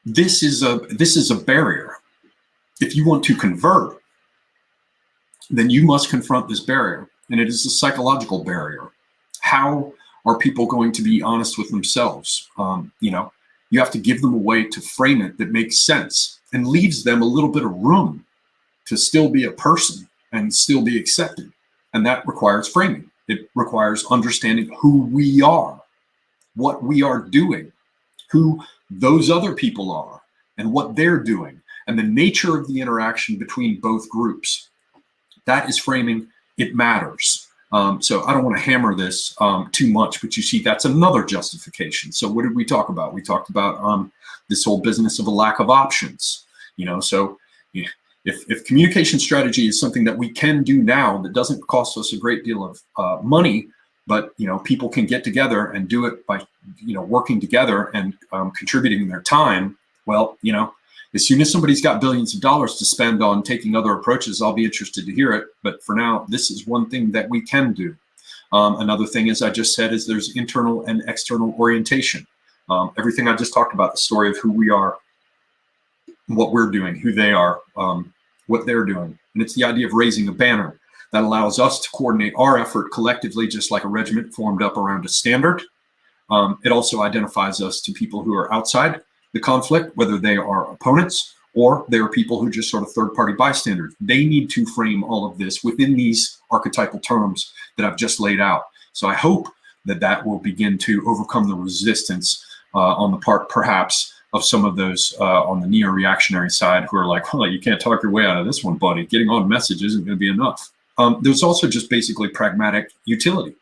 this is a barrier. If you want to convert, then you must confront this barrier, and it is a psychological barrier. How are people going to be honest with themselves? You know, you have to give them a way to frame it that makes sense and leaves them a little bit of room to still be a person and still be accepted. And that requires framing. It requires understanding who we are, what we are doing, who those other people are, and what they're doing, and the nature of the interaction between both groups. That is framing. It matters. So I don't want to hammer this too much, but you see, that's another justification. So what did we talk about? We talked about this whole business of a lack of options. You know, so if communication strategy is something that we can do now that doesn't cost us a great deal of money, but, you know, people can get together and do it by, you know, working together and contributing their time. Well, you know, as soon as somebody's got billions of dollars to spend on taking other approaches, I'll be interested to hear it. But for now, this is one thing that we can do. Another thing, as I just said, is there's internal and external orientation. Everything I just talked about, the story of who we are, what we're doing, who they are, what they're doing. And it's the idea of raising a banner that allows us to coordinate our effort collectively, just like a regiment formed up around a standard. It also identifies us to people who are outside the conflict, whether they are opponents or they are people who just sort of third-party bystanders. They need to frame all of this within these archetypal terms that I've just laid out. So I hope that will begin to overcome the resistance on the part, perhaps, of some of those on the neo-reactionary side who are like, well, you can't talk your way out of this one, buddy. Getting on message isn't going to be enough. There's also just basically pragmatic utility.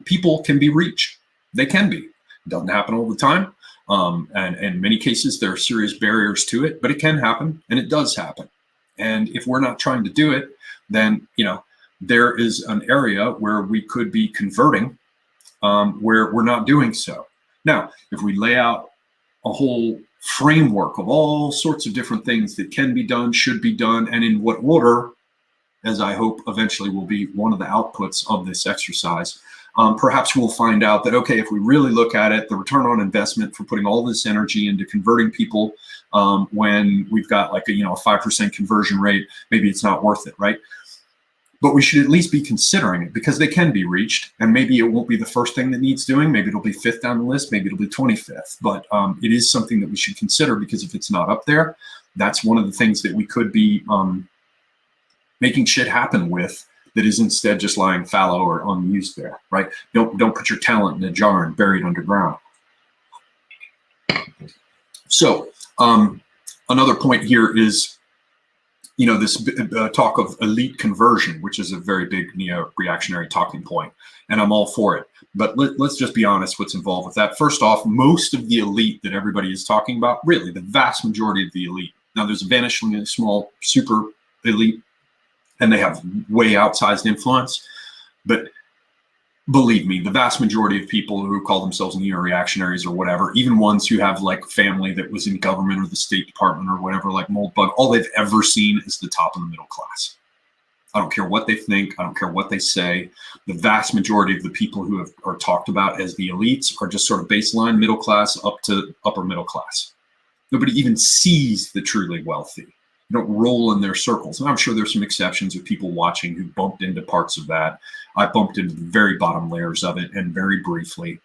People can be reached. They can be. It doesn't happen all the time. And in many cases, there are serious barriers to it, but it can happen, and it does happen. And if we're not trying to do it, then, you know, there is an area where we could be converting where we're not doing so. Now, if we lay out a whole framework of all sorts of different things that can be done, should be done, and in what order, as I hope eventually will be one of the outputs of this exercise, perhaps we'll find out that, okay, if we really look at it, the return on investment for putting all this energy into converting people when we've got like a 5% conversion rate, maybe it's not worth it, right? But we should at least be considering it because they can be reached, and maybe it won't be the first thing that needs doing. Maybe it'll be 5th down the list, maybe it'll be 25th, but it is something that we should consider, because if it's not up there, that's one of the things that we could be making shit happen with, that is instead just lying fallow or unused there, right? Don't put your talent in a jar and bury it underground. So another point here is, this talk of elite conversion, which is a very big neo-reactionary talking point, and I'm all for it. But let's just be honest what's involved with that. First off, most of the elite that everybody is talking about, really the vast majority of the elite, now there's a vanishingly small super elite, and they have way outsized influence, but believe me, the vast majority of people who call themselves neo-reactionaries or whatever, even ones who have like family that was in government or the State Department or whatever, like Moldbug, all they've ever seen is the top of the middle class. I don't care what they think. I don't care what they say. The vast majority of the people who are talked about as the elites are just sort of baseline middle class up to upper middle class. Nobody even sees the truly wealthy. They don't roll in their circles. And I'm sure there's some exceptions of people watching who bumped into parts of that. I bumped into the very bottom layers of it, and very briefly.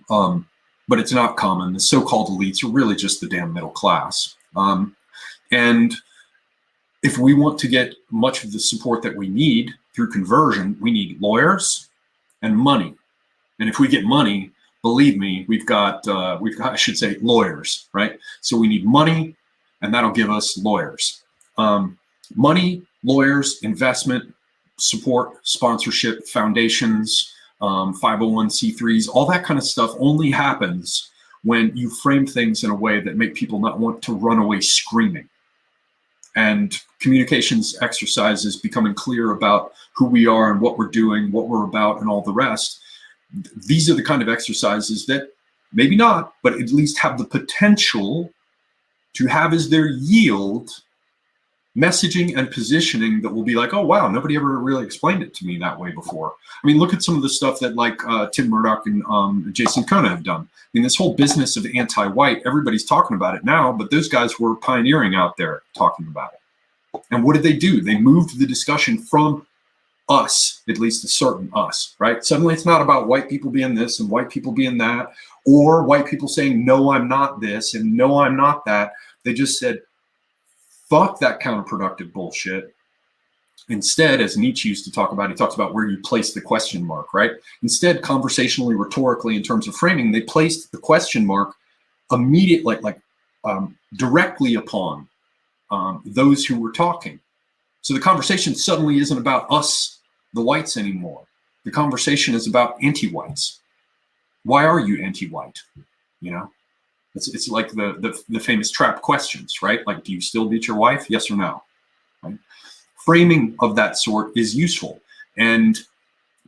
But it's not common. The so-called elites are really just the damn middle class. And if we want to get much of the support that we need through conversion, we need lawyers and money. And if we get money, believe me, we've got I should say lawyers, right? So we need money, and that'll give us lawyers. Money, lawyers, investment, support, sponsorship, foundations, 501c3s, all that kind of stuff only happens when you frame things in a way that make people not want to run away screaming. And communications exercises, becoming clear about who we are and what we're doing, what we're about, and all the rest. These are the kind of exercises that maybe not, but at least have the potential to have as their yield messaging and positioning that will be like, oh, wow, nobody ever really explained it to me that way before. I mean, look at some of the stuff that like Tim Murdoch and Jason Kona have done. I mean, this whole business of anti-white, everybody's talking about it now, but those guys were pioneering out there talking about it. And what did they do? They moved the discussion from us, at least a certain us, right? Suddenly it's not about white people being this and white people being that, or white people saying, no, I'm not this, and no, I'm not that. They just said, fuck that counterproductive bullshit. Instead, as Nietzsche used to talk about, he talks about where you place the question mark, right? Instead, conversationally, rhetorically, in terms of framing, they placed the question mark immediately, directly upon those who were talking. So the conversation suddenly isn't about us, the whites, anymore. The conversation is about anti-whites. Why are you anti-white? You know? It's like the famous trap questions, right? Like, do you still beat your wife? Yes or no? Right? Framing of that sort is useful. And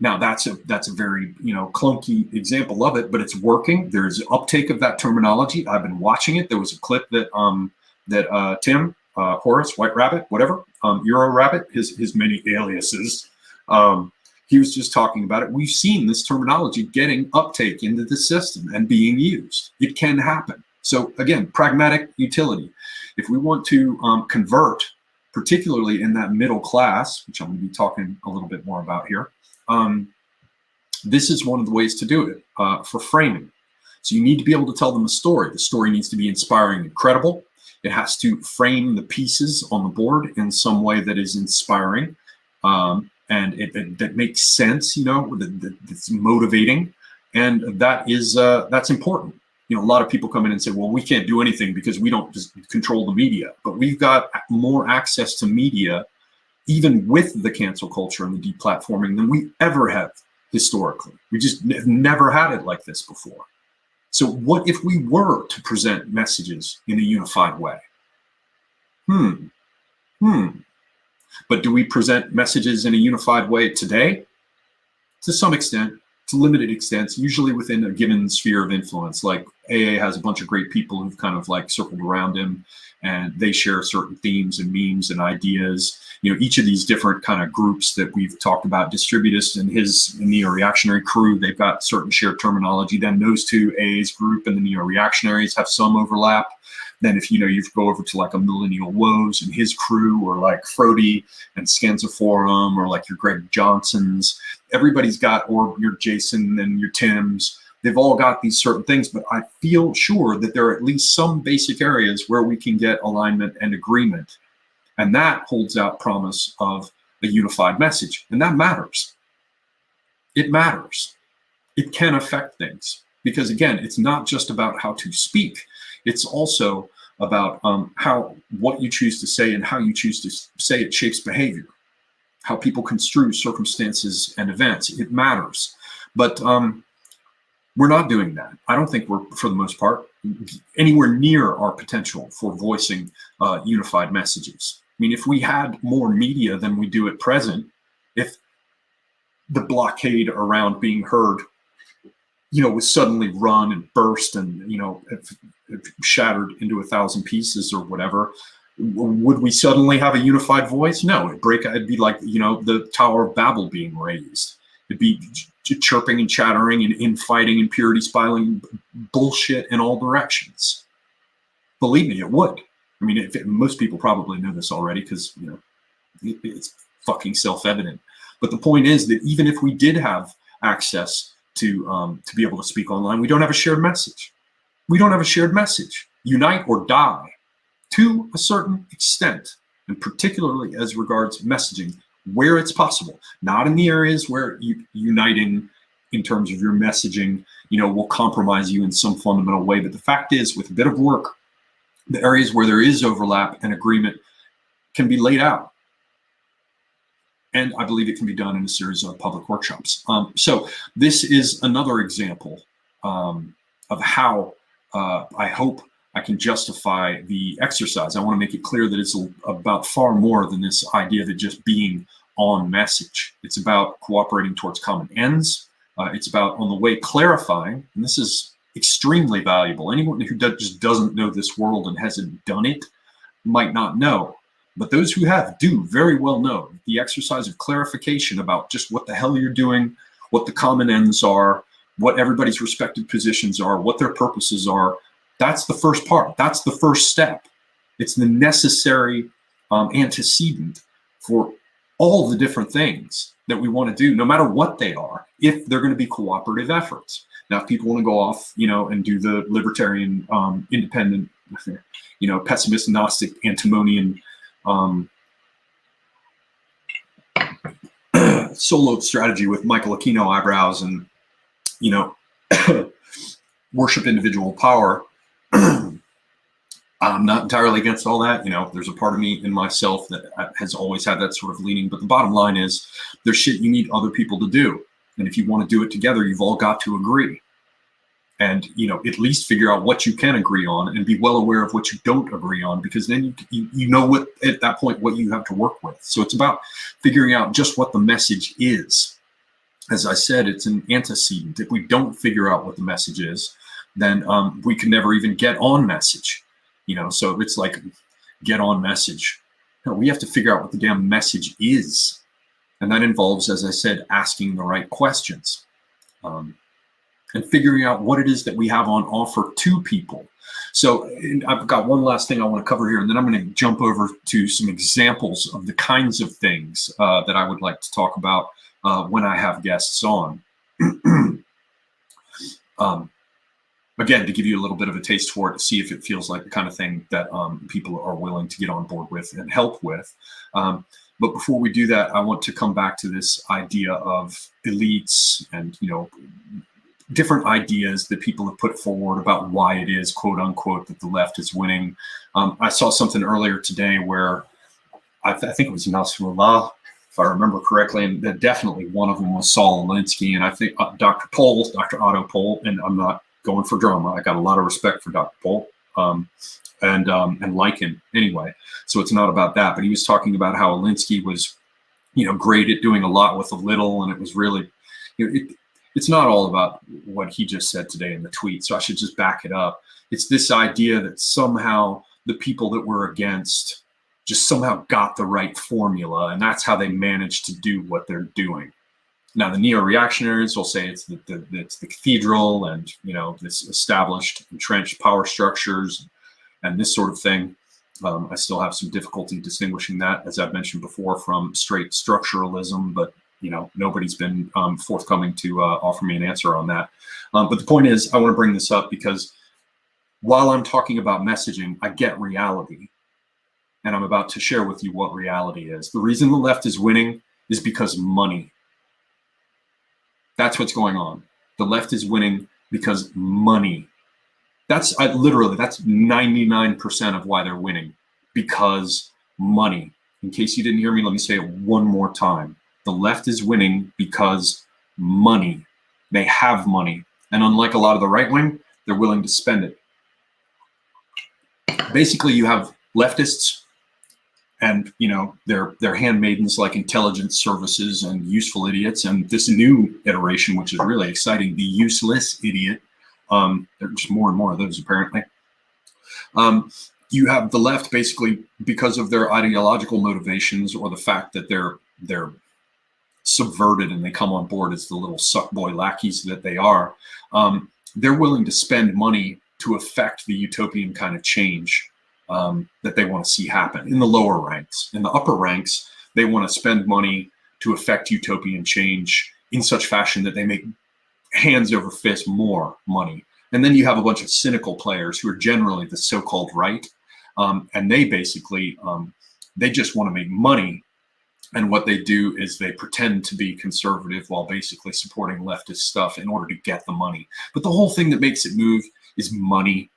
now that's a very clunky example of it, but it's working. There's uptake of that terminology. I've been watching it. There was a clip that Tim Horace, White Rabbit, whatever, Euro Rabbit, his many aliases. He was just talking about it. We've seen this terminology getting uptake into the system and being used. It can happen. So again, pragmatic utility. If we want to convert, particularly in that middle class, which I'm going to be talking a little bit more about here, this is one of the ways to do it for framing. So you need to be able to tell them a story. The story needs to be inspiring and credible. It has to frame the pieces on the board in some way that is inspiring. and that makes sense, that's motivating, and that's important. A lot of people come in and say, well, we can't do anything because we don't just control the media, but we've got more access to media, even with the cancel culture and the deplatforming, than we ever have historically. We just have never had it like this before. So what if we were to present messages in a unified way? But do we present messages in a unified way today? To some extent, to limited extents, usually within a given sphere of influence. Like AA has a bunch of great people who've kind of like circled around him, and they share certain themes and memes and ideas. Each of these different kind of groups that we've talked about, Distributus and his neo-reactionary crew, they've got certain shared terminology. Then those two, AA's group and the neo-reactionaries, have some overlap. Then if you go over to like a Millennial Woes and his crew, or like Frody and Scansoforum, or like your Greg Johnsons, everybody's got, or your Jason and your Tims, they've all got these certain things. But I feel sure that there are at least some basic areas where we can get alignment and agreement. And that holds out promise of a unified message. And that matters. It matters. It can affect things. Because again, it's not just about how to speak. It's also about what you choose to say and how you choose to say it shapes behavior. How people construe circumstances and events. It matters. But we're not doing that. I don't think we're, for the most part, anywhere near our potential for voicing unified messages. I mean, if we had more media than we do at present, if the blockade around being heard, was suddenly run and burst and, if shattered into 1,000 pieces or whatever, would we suddenly have a unified voice? No, it'd be like, the Tower of Babel being raised. It'd be chirping and chattering and infighting and purity spiraling bullshit in all directions. Believe me, it would. I mean, most people probably know this already because, it's fucking self-evident. But the point is that even if we did have access to be able to speak online, we don't have a shared message. We don't have a shared message. Unite or die, to a certain extent, and particularly as regards messaging, where it's possible. Not in the areas where uniting in terms of your messaging, will compromise you in some fundamental way. But the fact is, with a bit of work, the areas where there is overlap and agreement can be laid out. And I believe it can be done in a series of public workshops. So this is another example of how I hope I can justify the exercise. I want to make it clear that it's about far more than this idea of it just being on message. It's about cooperating towards common ends. It's about, on the way, clarifying, and this is extremely valuable. Anyone who just doesn't know this world and hasn't done it might not know. But those who have do very well know the exercise of clarification about just what the hell you're doing, what the common ends are, what everybody's respective positions are, what their purposes are. That's the first part. That's the first step. It's the necessary antecedent for all the different things that we want to do, no matter what they are, if they're going to be cooperative efforts. Now, if people want to go off, and do the libertarian, independent, pessimist, Gnostic, antinomian, solo strategy with Michael Aquino eyebrows and, worship individual power, I'm not entirely against all that. There's a part of me in myself that has always had that sort of leaning. But the bottom line is there's shit you need other people to do. And if you want to do it together, you've all got to agree. And, at least figure out what you can agree on and be well aware of what you don't agree on, because then you know what, at that point, what you have to work with. So it's about figuring out just what the message is. As I said, it's an antecedent. If we don't figure out what the message is, then we can never even get on message. So it's like get on message. No, we have to figure out what the damn message is. And that involves, as I said, asking the right questions. And figuring out what it is that we have on offer to people. So I've got one last thing I want to cover here, and then I'm going to jump over to some examples of the kinds of things that I would like to talk about when I have guests on. Again, to give you a little bit of a taste for it, to see if it feels like the kind of thing that people are willing to get on board with and help with. But before we do that, I want to come back to this idea of elites and, you know, different ideas that people have put forward about why it is, quote unquote, that the left is winning. I saw something earlier today where I think it was Nasrallah, if I remember correctly, and that definitely one of them was Saul Alinsky. And I think Dr. Otto Pohl, and I'm not going for drama. I got a lot of respect for Dr. Pohl and like him anyway. So it's not about that. But he was talking about how Alinsky was, you know, great at doing a lot with a little, and it was really, you know, it's not all about what he just said today in the tweet. So I should just back it up. It's this idea that somehow the people that we're against just somehow got the right formula, and that's how they managed to do what they're doing. Now, the neo-reactionaries will say it's the cathedral and, you know, this established, entrenched power structures and this sort of thing. I still have some difficulty distinguishing that, as I've mentioned before, from straight structuralism, but, you know, nobody's been forthcoming to offer me an answer on that. But the point is, I want to bring this up because while I'm talking about messaging, I get reality. And I'm about to share with you what reality is. The reason the left is winning is because money. That's what's going on. The left is winning because money. That's literally, that's 99% of why they're winning, because money. In case you didn't hear me, let me say it one more time. The left is winning because money. They have money. And unlike a lot of the right wing, they're willing to spend it. Basically, you have leftists and, you know, they're handmaidens like intelligence services and useful idiots. And this new iteration, which is really exciting, the useless idiot. There's just more and more of those, apparently. You have the left basically because of their ideological motivations or the fact that they're subverted and they come on board as the little suckboy lackeys that they are. They're willing to spend money to affect the utopian kind of change that they want to see happen in the lower ranks. In the upper ranks, they want to spend money to affect utopian change in such fashion that they make hands over fist more money. And then you have a bunch of cynical players who are generally the so-called right. And they basically, they just want to make money. And what they do is they pretend to be conservative while basically supporting leftist stuff in order to get the money. But the whole thing that makes it move is money.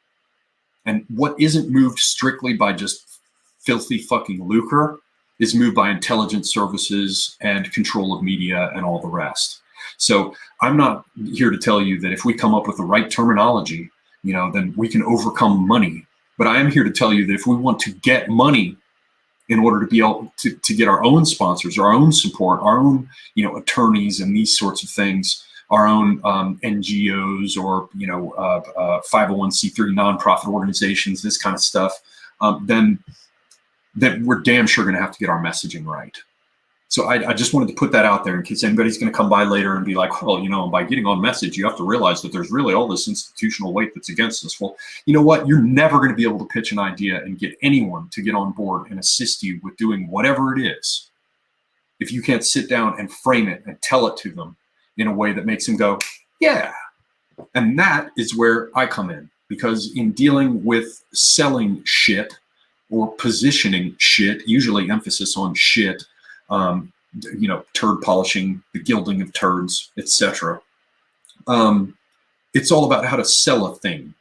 And what isn't moved strictly by just filthy fucking lucre is moved by intelligence services and control of media and all the rest. So I'm not here to tell you that if we come up with the right terminology, you know, then we can overcome money. But I am here to tell you that if we want to get money in order to be able to get our own sponsors, our own support, our own, you know, attorneys and these sorts of things, our own NGOs or, you know, 501c3 nonprofit organizations, this kind of stuff, then we're damn sure going to have to get our messaging right. So I just wanted to put that out there in case anybody's going to come by later and be like, well, you know, by getting on message, you have to realize that there's really all this institutional weight that's against us. Well, you know what? You're never going to be able to pitch an idea and get anyone to get on board and assist you with doing whatever it is if you can't sit down and frame it and tell it to them in a way that makes them go, yeah. And that is where I come in, because in dealing with selling shit or positioning shit, usually emphasis on shit, you know, turd polishing, the gilding of turds, etc. It's all about how to sell a thing.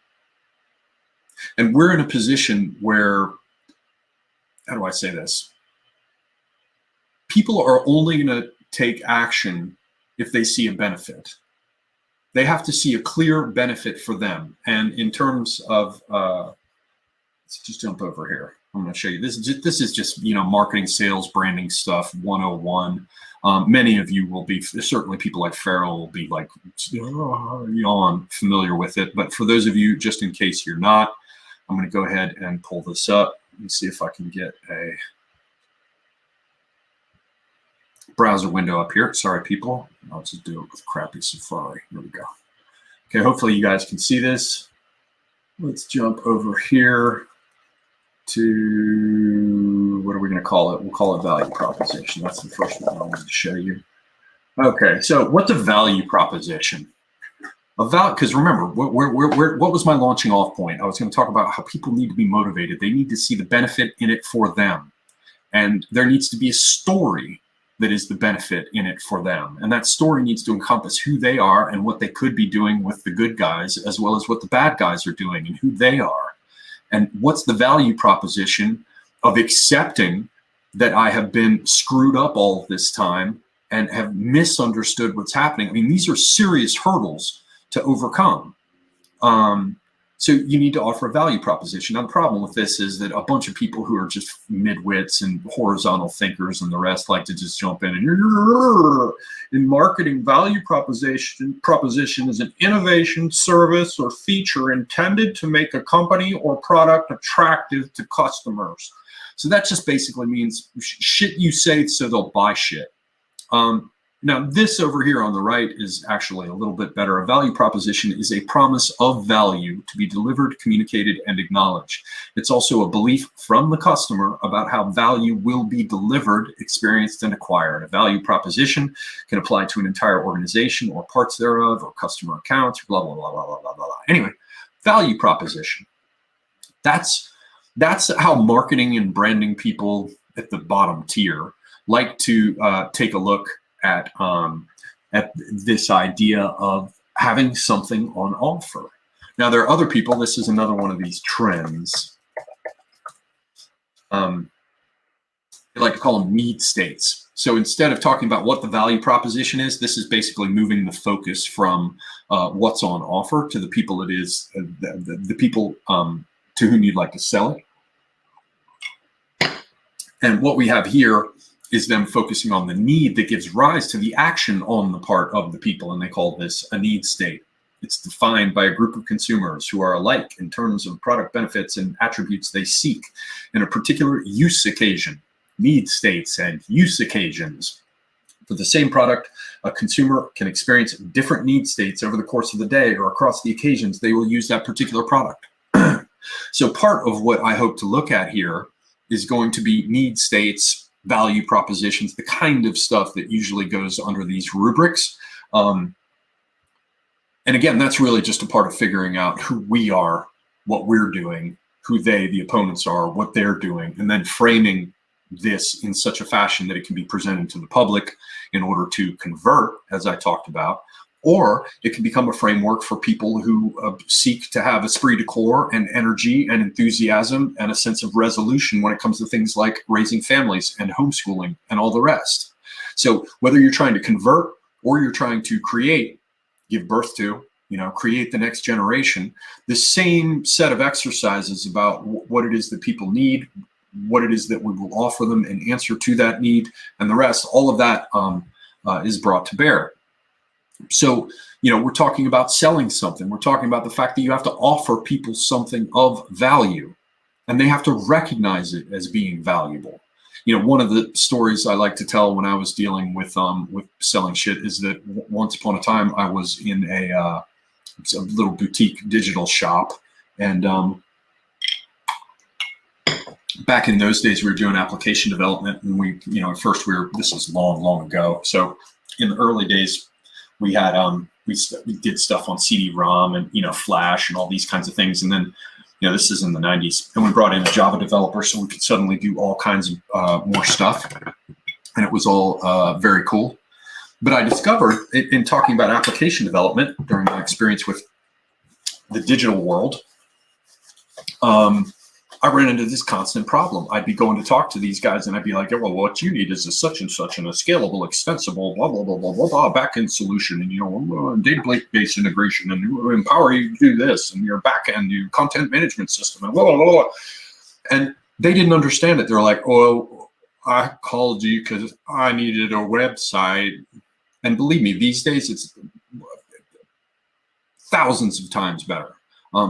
And we're in a position where, how do I say this? People are only going to take action if they see a benefit. They have to see a clear benefit for them. And in terms of, let's just jump over here. I'm going to show you this. This is just, you know, marketing, sales, branding stuff 101. Many of you will be, certainly people like Farrell will be like, yawn, familiar with it. But for those of you, just in case you're not, I'm going to go ahead and pull this up. Let me see if I can get a browser window up here. Sorry, people. I'll just do it with crappy Safari. Here we go. Okay, hopefully you guys can see this. Let's jump over here to, what are we going to call it? We'll call it value proposition. That's the first one I wanted to show you. Okay, so what's a value proposition? Because remember, what was my launching off point? I was going to talk about how people need to be motivated. They need to see the benefit in it for them. And there needs to be a story that is the benefit in it for them. And that story needs to encompass who they are and what they could be doing with the good guys, as well as what the bad guys are doing and who they are. And what's the value proposition of accepting that I have been screwed up all this time and have misunderstood what's happening? I mean, these are serious hurdles to overcome. So you need to offer a value proposition. Now, the problem with this is that a bunch of people who are just midwits and horizontal thinkers and the rest like to just jump in and in marketing, value proposition is an innovation, service, or feature intended to make a company or product attractive to customers. So that just basically means shit you say so they'll buy shit. Now, this over here on the right is actually a little bit better. A value proposition is a promise of value to be delivered, communicated, and acknowledged. It's also a belief from the customer about how value will be delivered, experienced, and acquired. A value proposition can apply to an entire organization or parts thereof or customer accounts, blah, blah, blah, blah, blah, blah, blah. Anyway, value proposition. That's how marketing and branding people at the bottom tier like to take a look at this idea of having something on offer. Now, there are other people. This is another one of these trends. They like to call them need states. So instead of talking about what the value proposition is, this is basically moving the focus from what's on offer to the people it is, the people to whom you'd like to sell it. And what we have here is them focusing on the need that gives rise to the action on the part of the people, and they call this a need state. It's defined by a group of consumers who are alike in terms of product benefits and attributes they seek in a particular use occasion. Need states and use occasions. For the same product, a consumer can experience different need states over the course of the day or across the occasions they will use that particular product. So part of what I hope to look at here is going to be need states, value propositions, the kind of stuff that usually goes under these rubrics. And again, that's really just a part of figuring out who we are, what we're doing, who they, the opponents are, what they're doing, and then framing this in such a fashion that it can be presented to the public in order to convert, as I talked about, or it can become a framework for people who seek to have esprit de corps and energy and enthusiasm and a sense of resolution when it comes to things like raising families and homeschooling and all the rest. So whether you're trying to convert or you're trying to create, give birth to, create the next generation, the same set of exercises about what it is that people need, what it is that we will offer them in answer to that need, and the rest, all of that is brought to bear. So, we're talking about selling something. We're talking about the fact that you have to offer people something of value, and they have to recognize it as being valuable. One of the stories I like to tell when I was dealing with selling shit is that once upon a time I was in a little boutique digital shop, and back in those days we were doing application development, and at first this was long ago. So in the early days, we had we did stuff on CD-ROM and Flash and all these kinds of things, and then this is in the 90s, and we brought in a Java developer so we could suddenly do all kinds of more stuff, and it was all very cool. But I discovered in talking about application development during my experience with the digital world, I ran into this constant problem. I'd be going to talk to these guys and I'd be like, well, what you need is a such and such and a scalable, extensible, blah, blah, blah, blah, blah, blah, backend solution, and, database integration, and empower you to do this, and your backend, your content management system, and blah, blah, blah, blah. And they didn't understand it. They're like, oh, I called you because I needed a website. And believe me, these days it's thousands of times better.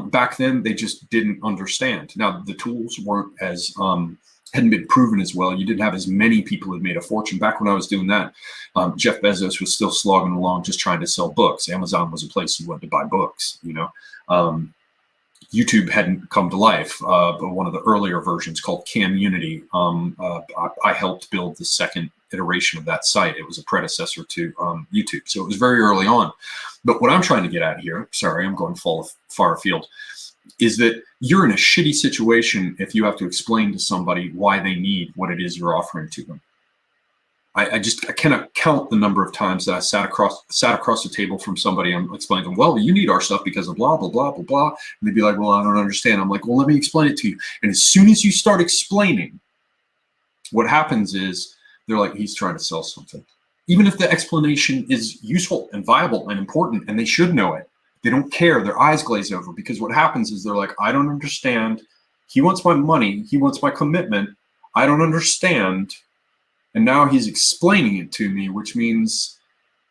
Back then, they just didn't understand. Now, the tools weren't as, hadn't been proven as well. You didn't have as many people who made a fortune. Back when I was doing that, Jeff Bezos was still slogging along just trying to sell books. Amazon was a place you went to buy books, YouTube hadn't come to life, but one of the earlier versions called Community, I helped build the second iteration of that site. It was a predecessor to YouTube. So it was very early on. But what I'm trying to get at here, sorry, I'm going far afield, is that you're in a shitty situation if you have to explain to somebody why they need what it is you're offering to them. I cannot count the number of times that I sat across the table from somebody. I'm explaining to them, well, you need our stuff because of blah, blah, blah, blah, blah. And they'd be like, well, I don't understand. I'm like, well, let me explain it to you. And as soon as you start explaining, what happens is they're like, he's trying to sell something. Even if the explanation is useful and viable and important, and they should know it, they don't care. Their eyes glaze over, because what happens is they're like, I don't understand. He wants my money. He wants my commitment. I don't understand. And now he's explaining it to me, which means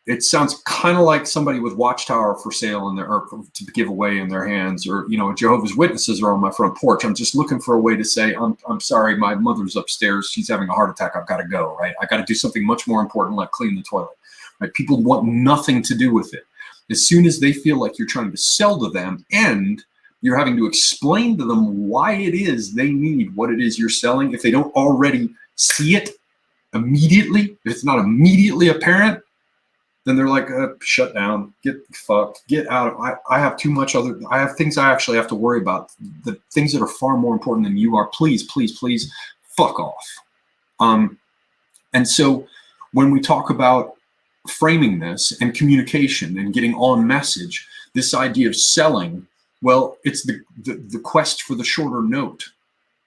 it sounds kind of like somebody with Watchtower for sale in their, or to give away in their hands, or, you know, Jehovah's Witnesses are on my front porch. I'm just looking for a way to say, I'm sorry, my mother's upstairs. She's having a heart attack. I've got to go, right? I got to do something much more important, like clean the toilet, right? People want nothing to do with it. As soon as they feel like you're trying to sell to them and you're having to explain to them why it is they need what it is you're selling, if they don't already see it immediately, if it's not immediately apparent, then they're like, shut down, get fucked, get out of, I have too much other, I have things I actually have to worry about, the things that are far more important than you are. Please, please, please, fuck off. And so when we talk about framing this and communication and getting on message, this idea of selling, well, it's the quest for the shorter note.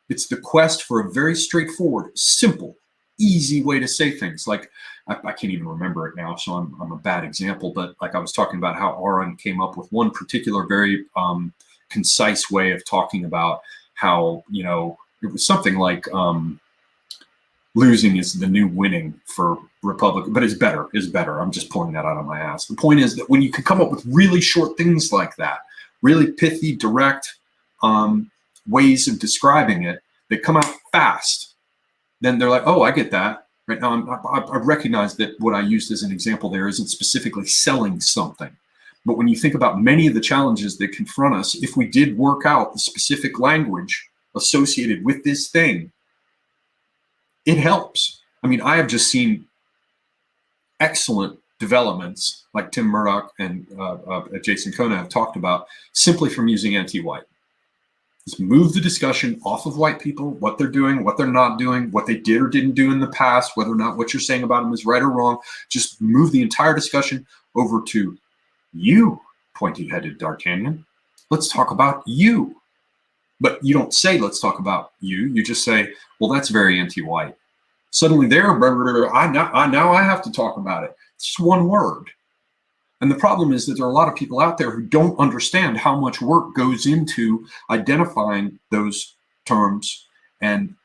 It's the quest for a very straightforward, simple, easy way to say things. Like, I can't even remember it now, so I'm a bad example, but like I was talking about how Aaron came up with one particular very concise way of talking about how, you know, it was something like losing is the new winning for Republican, but it's better. I'm just pulling that out of my ass. The point is that when you can come up with really short things like that, really pithy, direct ways of describing it that come out fast, then they're like, oh, I get that. Right now, I recognize that what I used as an example there isn't specifically selling something. But when you think about many of the challenges that confront us, if we did work out the specific language associated with this thing, it helps. I mean, I have just seen excellent developments like Tim Murdoch and Jason Kona have talked about simply from using anti-white. Just move the discussion off of white people, what they're doing, what they're not doing, what they did or didn't do in the past, whether or not what you're saying about them is right or wrong. Just move the entire discussion over to you, pointy-headed D'Artagnan. Let's talk about you. But you don't say, let's talk about you. You just say, well, that's very anti-white. Suddenly now I have to talk about it. It's just one word. And the problem is that there are a lot of people out there who don't understand how much work goes into identifying those terms and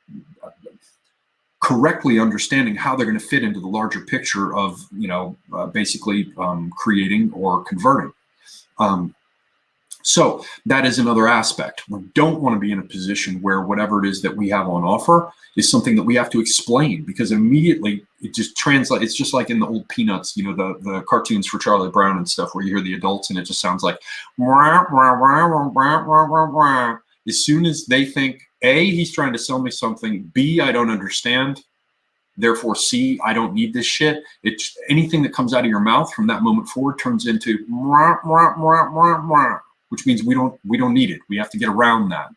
correctly understanding how they're going to fit into the larger picture of, you know, basically creating or converting. So that is another aspect. We don't want to be in a position where whatever it is that we have on offer is something that we have to explain, because immediately it just translates. It's just like in the old Peanuts, you know, the cartoons for Charlie Brown and stuff, where you hear the adults and it just sounds like wah, wah, wah, wah, wah, wah, wah, wah. As soon as they think, A, he's trying to sell me something, B, I don't understand, therefore C, I don't need this shit. It's anything that comes out of your mouth from that moment forward turns into wah, wah, wah, wah, wah, which means we don't need it. We have to get around that.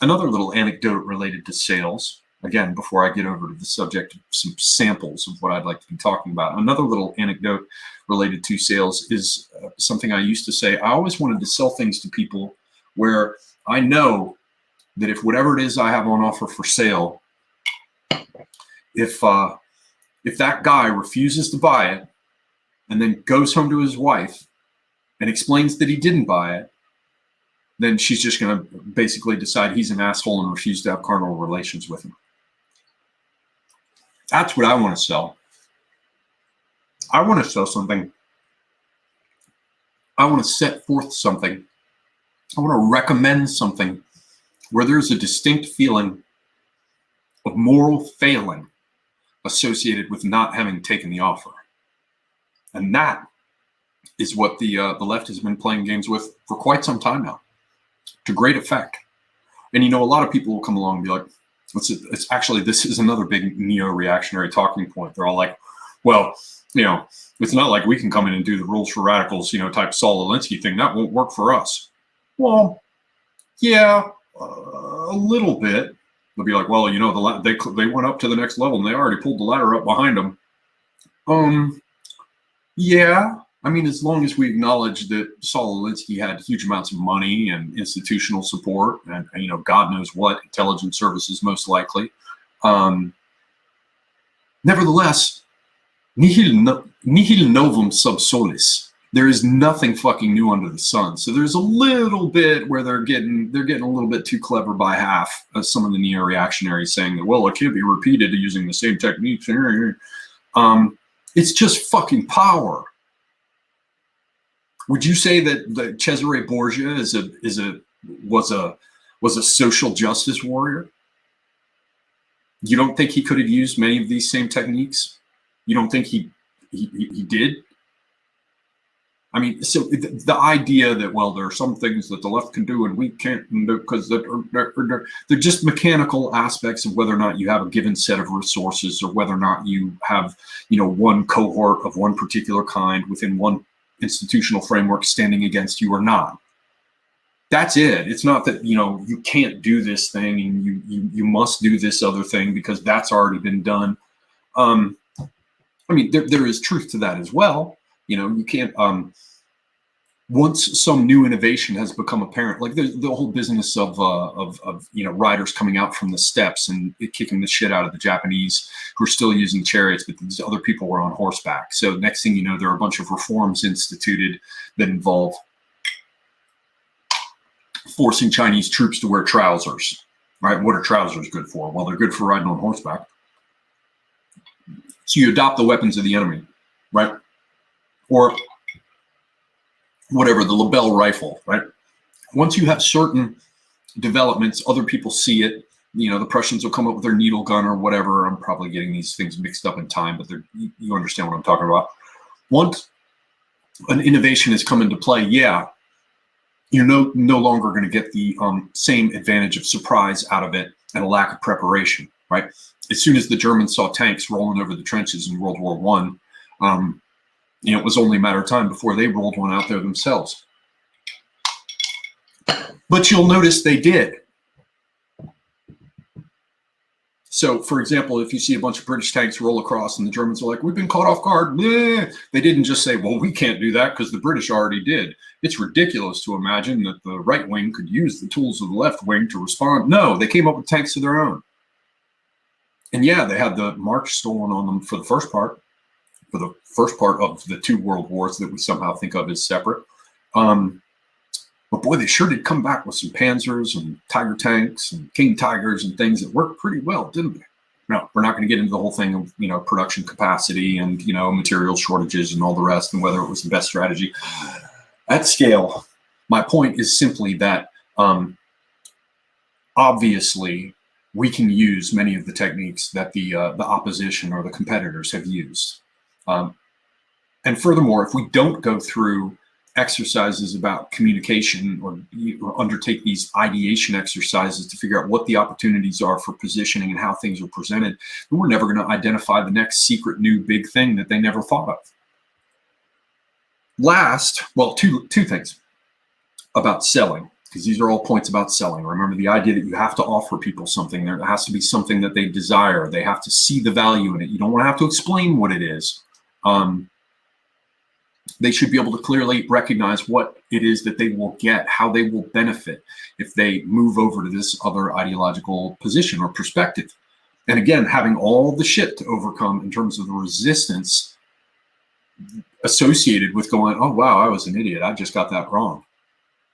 Another little anecdote related to sales, again, before I get over to the subject of some samples of what I'd like to be talking about. Another little anecdote related to sales is something I used to say. I always wanted to sell things to people where I know that if whatever it is I have on offer for sale, if that guy refuses to buy it and then goes home to his wife and explains that he didn't buy it, then she's just going to basically decide he's an asshole and refuse to have carnal relations with him. That's what I want to sell. I want to sell something. I want to set forth something. I want to recommend something where there's a distinct feeling of moral failing associated with not having taken the offer. And that is what the left has been playing games with for quite some time now, to great effect. And, you know, a lot of people will come along and be like, it's actually, this is another big neo-reactionary talking point. They're all like, well, you know, it's not like we can come in and do the rules for radicals, you know, type Saul Alinsky thing. That won't work for us. Well, Yeah, a little bit. They'll be like, well, you know, they went up to the next level and they already pulled the ladder up behind them. Yeah. I mean, as long as we acknowledge that Saul Alinsky had huge amounts of money and institutional support and you know, God knows what, intelligence services most likely. Nevertheless, nihil novum sub solis. There is nothing fucking new under the sun. So there's a little bit where they're getting a little bit too clever by half, as some of the neo-reactionaries saying that, well, it can't be repeated using the same techniques. It's just fucking power. Would you say that Cesare Borgia was a social justice warrior? You don't think he could have used many of these same techniques? You don't think he did? I mean, so the idea that, well, there are some things that the left can do and we can't do because they're just mechanical aspects of whether or not you have a given set of resources or whether or not you have, you know, one cohort of one particular kind within one institutional framework standing against you or not. That's it. It's not that, you know, you can't do this thing and you must do this other thing because that's already been done. I mean, there is truth to that as well. You know, you can't, once some new innovation has become apparent, like the whole business of you know, riders coming out from the steppes and kicking the shit out of the Japanese who are still using chariots, but these other people were on horseback. So next thing you know, there are a bunch of reforms instituted that involve forcing Chinese troops to wear trousers, right? What are trousers good for? Well, they're good for riding on horseback. So you adopt the weapons of the enemy, right? Or whatever, the lapel rifle, right? Once you have certain developments, other people see it. You know, the Prussians will come up with their needle gun or whatever. I'm probably getting these things mixed up in time, but you understand what I'm talking about. Once an innovation has come into play, yeah, you're no longer going to get the same advantage of surprise out of it and a lack of preparation, right? As soon as the Germans saw tanks rolling over the trenches in World War I, you know, it was only a matter of time before they rolled one out there themselves. But you'll notice they did. So, for example, if you see a bunch of British tanks roll across and the Germans are like, we've been caught off guard, bleh, they didn't just say, well, we can't do that because the British already did. It's ridiculous to imagine that the right wing could use the tools of the left wing to respond. No, they came up with tanks of their own. And yeah, they had the march stolen on them for the first part of the two world wars that we somehow think of as separate. But boy, they sure did come back with some Panzers and Tiger tanks and King Tigers and things that worked pretty well, didn't they? Now, we're not going to get into the whole thing of, you know, production capacity and, you know, material shortages and all the rest and whether it was the best strategy. At scale, my point is simply that obviously we can use many of the techniques that the opposition or the competitors have used. And furthermore, if we don't go through exercises about communication or undertake these ideation exercises to figure out what the opportunities are for positioning and how things are presented, then we're never going to identify the next secret new big thing that they never thought of. Last, well, two things about selling, because these are all points about selling. Remember the idea that you have to offer people something. There has to be something that they desire. They have to see the value in it. You don't want to have to explain what it is. They should be able to clearly recognize what it is that they will get, how they will benefit if they move over to this other ideological position or perspective. And again, having all the shit to overcome in terms of the resistance associated with going, oh, wow, I was an idiot. I just got that wrong.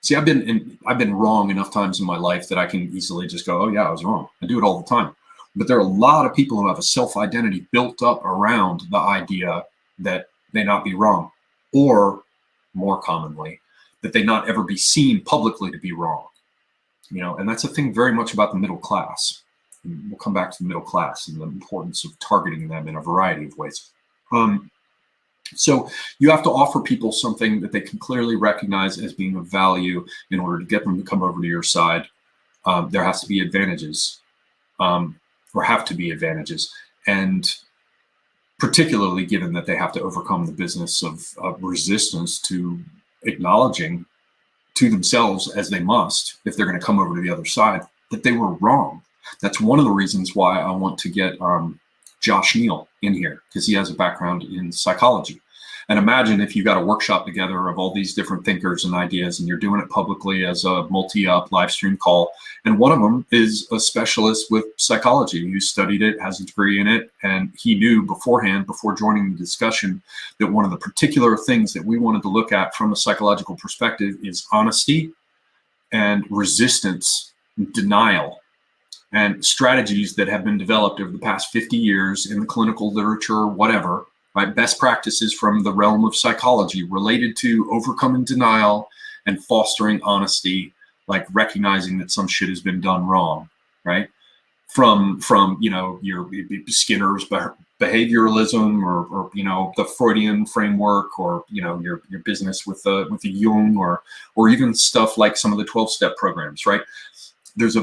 See, I've been wrong enough times in my life that I can easily just go, oh, yeah, I was wrong. I do it all the time. But there are a lot of people who have a self-identity built up around the idea that they not be wrong. Or more commonly, that they not ever be seen publicly to be wrong. You know, and that's a thing very much about the middle class. And we'll come back to the middle class and the importance of targeting them in a variety of ways. So you have to offer people something that they can clearly recognize as being of value in order to get them to come over to your side. There has to be advantages, or have to be advantages. And particularly given that they have to overcome the business of resistance to acknowledging to themselves, as they must, if they're going to come over to the other side, that they were wrong. That's one of the reasons why I want to get Josh Neal in here, because he has a background in psychology. And imagine if you got a workshop together of all these different thinkers and ideas, and you're doing it publicly as a multi-up live stream call. And one of them is a specialist with psychology who studied it, has a degree in it. And he knew beforehand, before joining the discussion, that one of the particular things that we wanted to look at from a psychological perspective is honesty and resistance, denial, and strategies that have been developed over the past 50 years in the clinical literature, whatever, right? Best practices from the realm of psychology related to overcoming denial and fostering honesty, like recognizing that some shit has been done wrong, right? From you know, your Skinner's behavioralism, or you know, the Freudian framework, or you know, your business with the Jung, or even stuff like some of the 12-step programs, right? There's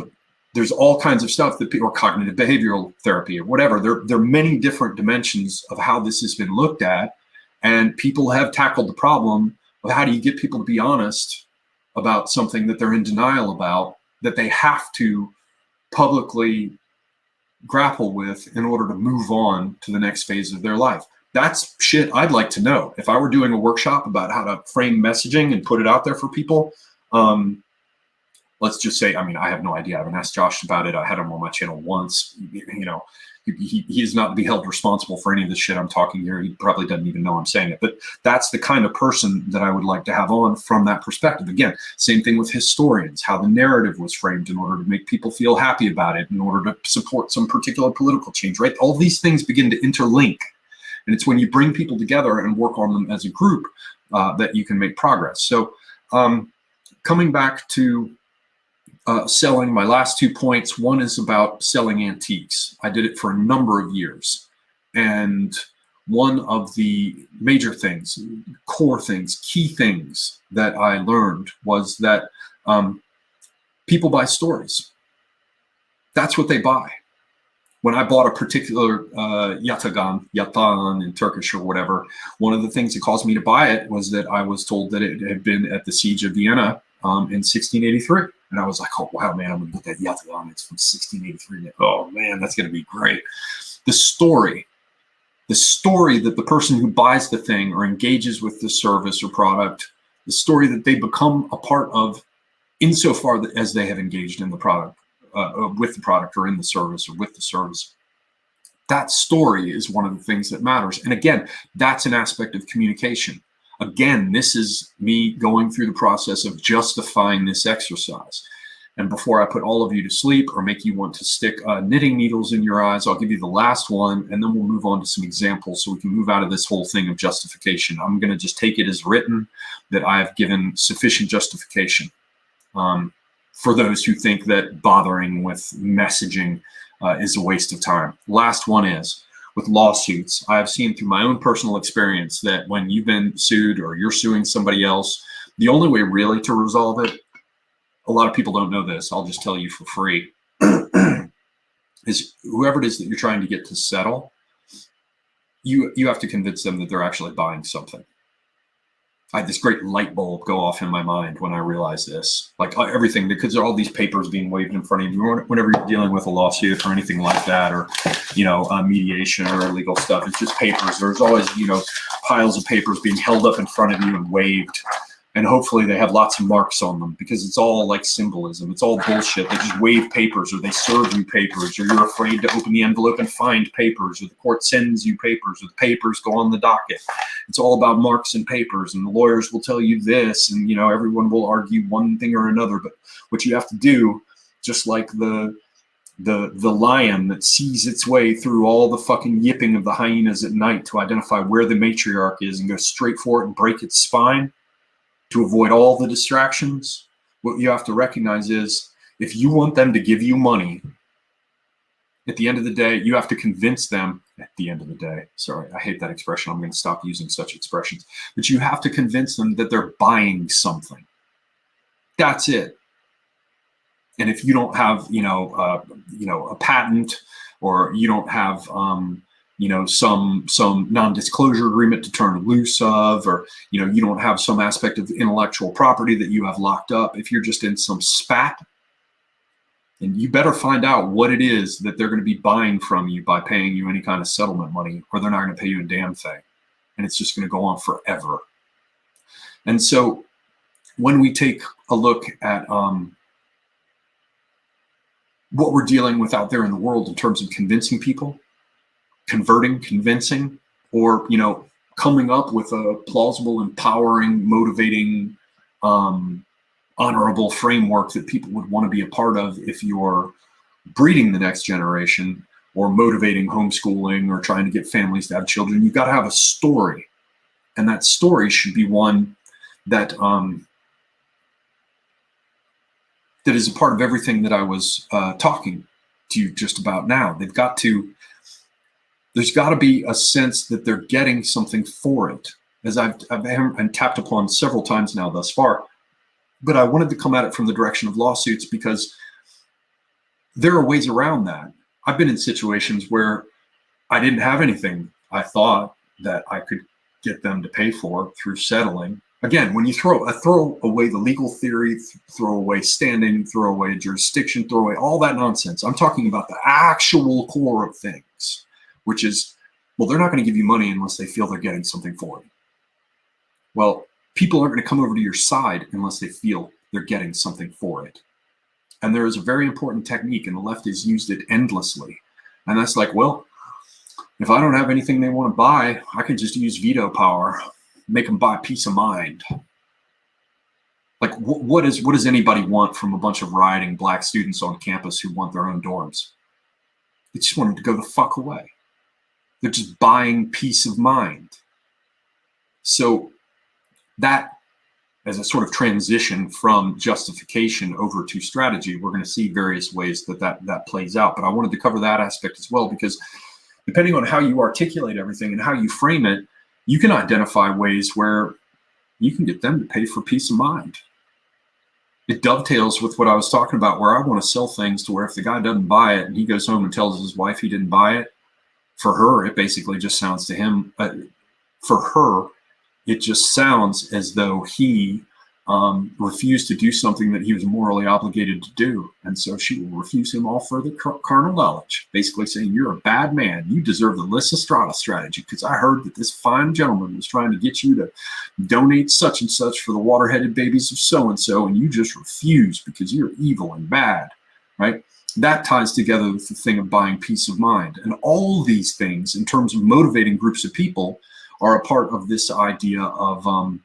all kinds of stuff that people, or cognitive behavioral therapy or whatever. There are many different dimensions of how this has been looked at, and people have tackled the problem of how do you get people to be honest about something that they're in denial about, that they have to publicly grapple with in order to move on to the next phase of their life. That's shit I'd like to know. If I were doing a workshop about how to frame messaging and put it out there for people, let's just say, I mean, I have no idea. I haven't asked Josh about it. I had him on my channel once. You know, he is not to be held responsible for any of the shit I'm talking here. He probably doesn't even know I'm saying it. But that's the kind of person that I would like to have on from that perspective. Again, same thing with historians, how the narrative was framed in order to make people feel happy about it, in order to support some particular political change, right? All these things begin to interlink. And it's when you bring people together and work on them as a group that you can make progress. So coming back to selling, my last 2 points. One is about selling antiques. I did it for a number of years. And one of the major things, core things, key things that I learned was that people buy stories. That's what they buy. When I bought a particular yatan in Turkish or whatever, one of the things that caused me to buy it was that I was told that it had been at the siege of Vienna in 1683. And I was like, oh, wow, man, I'm going to get that yatan. It's from 1683. Oh, man, that's going to be great. The story that the person who buys the thing or engages with the service or product, the story that they become a part of insofar as they have engaged in the product, with the product, or in the service, or with the service. That story is one of the things that matters. And again, that's an aspect of communication. Again, this is me going through the process of justifying this exercise. And before I put all of you to sleep or make you want to stick knitting needles in your eyes, I'll give you the last one, and then we'll move on to some examples so we can move out of this whole thing of justification. I'm going to just take it as written that I have given sufficient justification for those who think that bothering with messaging is a waste of time. Last one is, with lawsuits, I have seen through my own personal experience that when you've been sued or you're suing somebody else, the only way really to resolve it, a lot of people don't know this, I'll just tell you for free, is whoever it is that you're trying to get to settle, you have to convince them that they're actually buying something. I had this great light bulb go off in my mind when I realized this. Like everything, because there are all these papers being waved in front of you whenever you're dealing with a lawsuit or anything like that, or, you know, mediation or legal stuff. It's just papers. There's always, you know, piles of papers being held up in front of you and waved. And hopefully they have lots of marks on them because it's all like symbolism. It's all bullshit. They just wave papers, or they serve you papers, or you're afraid to open the envelope and find papers, or the court sends you papers, or the papers go on the docket. It's all about marks and papers, and the lawyers will tell you this, and, you know, everyone will argue one thing or another. But what you have to do, just like the lion that sees its way through all the fucking yipping of the hyenas at night to identify where the matriarch is and go straight for it and break its spine, to avoid all the distractions, what you have to recognize is if you want them to give you money, at the end of the day, you have to convince them, at the end of the day, sorry, I hate that expression. I'm going to stop using such expressions, but you have to convince them that they're buying something. That's it. And if you don't have, a patent, or you don't have, some non-disclosure agreement to turn loose of, or, you don't have some aspect of intellectual property that you have locked up. If you're just in some spat, then you better find out what it is that they're going to be buying from you by paying you any kind of settlement money, or they're not going to pay you a damn thing. And it's just going to go on forever. And so when we take a look at what we're dealing with out there in the world in terms of convincing people, convincing, or, coming up with a plausible, empowering, motivating, honorable framework that people would want to be a part of if you're breeding the next generation or motivating homeschooling or trying to get families to have children, you've got to have a story. And that story should be one that that is a part of everything that I was talking to you just about now. There's got to be a sense that they're getting something for it, as I've tapped upon several times now thus far. But I wanted to come at it from the direction of lawsuits, because there are ways around that. I've been in situations where I didn't have anything I thought that I could get them to pay for through settling. Again, when you throw away the legal theory, throw away standing, throw away jurisdiction, throw away all that nonsense, I'm talking about the actual core of things, which is, well, they're not going to give you money unless they feel they're getting something for it. Well, people aren't going to come over to your side unless they feel they're getting something for it. And there is a very important technique, and the left has used it endlessly. And that's like, well, if I don't have anything they want to buy, I can just use veto power, make them buy peace of mind. Like, what does anybody want from a bunch of rioting black students on campus who want their own dorms? They just want them to go the fuck away. They're just buying peace of mind. So that, as a sort of transition from justification over to strategy, we're going to see various ways that plays out. But I wanted to cover that aspect as well, because depending on how you articulate everything and how you frame it, you can identify ways where you can get them to pay for peace of mind. It dovetails with what I was talking about, where I want to sell things to where if the guy doesn't buy it and he goes home and tells his wife he didn't buy it, for her, it basically just sounds to him, for her, it just sounds as though he refused to do something that he was morally obligated to do. And so she will refuse him all further carnal knowledge, basically saying, you're a bad man. You deserve the Lysistrata strategy, because I heard that this fine gentleman was trying to get you to donate such and such for the water-headed babies of so-and-so, and you just refused because you're evil and bad, right? That ties together with the thing of buying peace of mind. And all these things, in terms of motivating groups of people, are a part of this idea of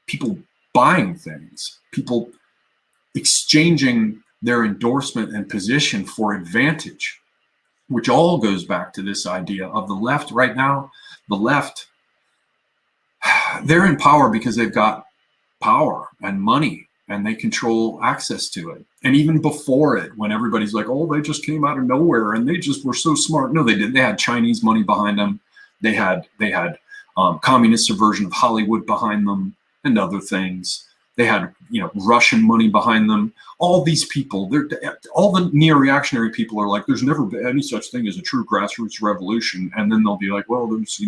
people buying things, people exchanging their endorsement and position for advantage, which all goes back to this idea of the left right now. The left, they're in power because they've got power and money, and they control access to it. And even before it, when everybody's like, oh, they just came out of nowhere and they just were so smart. No, they didn't. They had Chinese money behind them. They had communist subversion of Hollywood behind them and other things. They had, Russian money behind them. All these people, all the neo-reactionary people are like, there's never been any such thing as a true grassroots revolution. And then they'll be like, well, there's,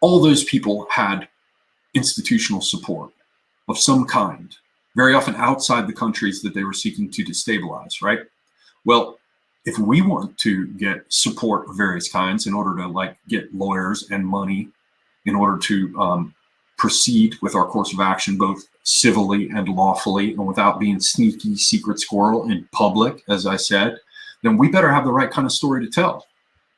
all those people had institutional support of some kind, very often outside the countries that they were seeking to destabilize, right? Well, if we want to get support of various kinds in order to get lawyers and money in order to proceed with our course of action, both civilly and lawfully, and without being sneaky secret squirrel in public, as I said, then we better have the right kind of story to tell.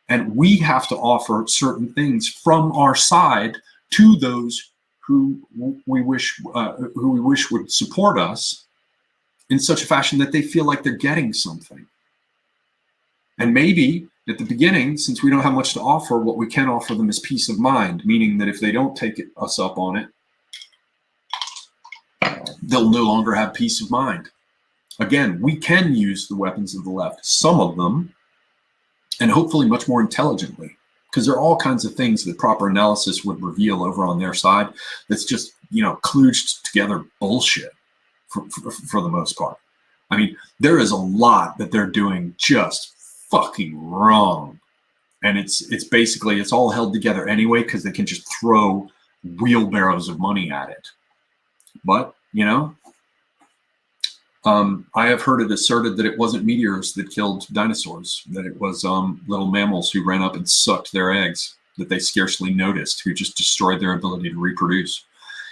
And we have to offer certain things from our side to those who we wish would support us in such a fashion that they feel like they're getting something. And maybe at the beginning, since we don't have much to offer, what we can offer them is peace of mind, meaning that if they don't take us up on it, they'll no longer have peace of mind. Again, we can use the weapons of the left, some of them, and hopefully much more intelligently, because there are all kinds of things that proper analysis would reveal over on their side that's just, kludged together bullshit for the most part. I mean, there is a lot that they're doing just fucking wrong. And it's basically, it's all held together anyway because they can just throw wheelbarrows of money at it. But, you know, I have heard it asserted that it wasn't meteors that killed dinosaurs, that it was little mammals who ran up and sucked their eggs that they scarcely noticed, who just destroyed their ability to reproduce.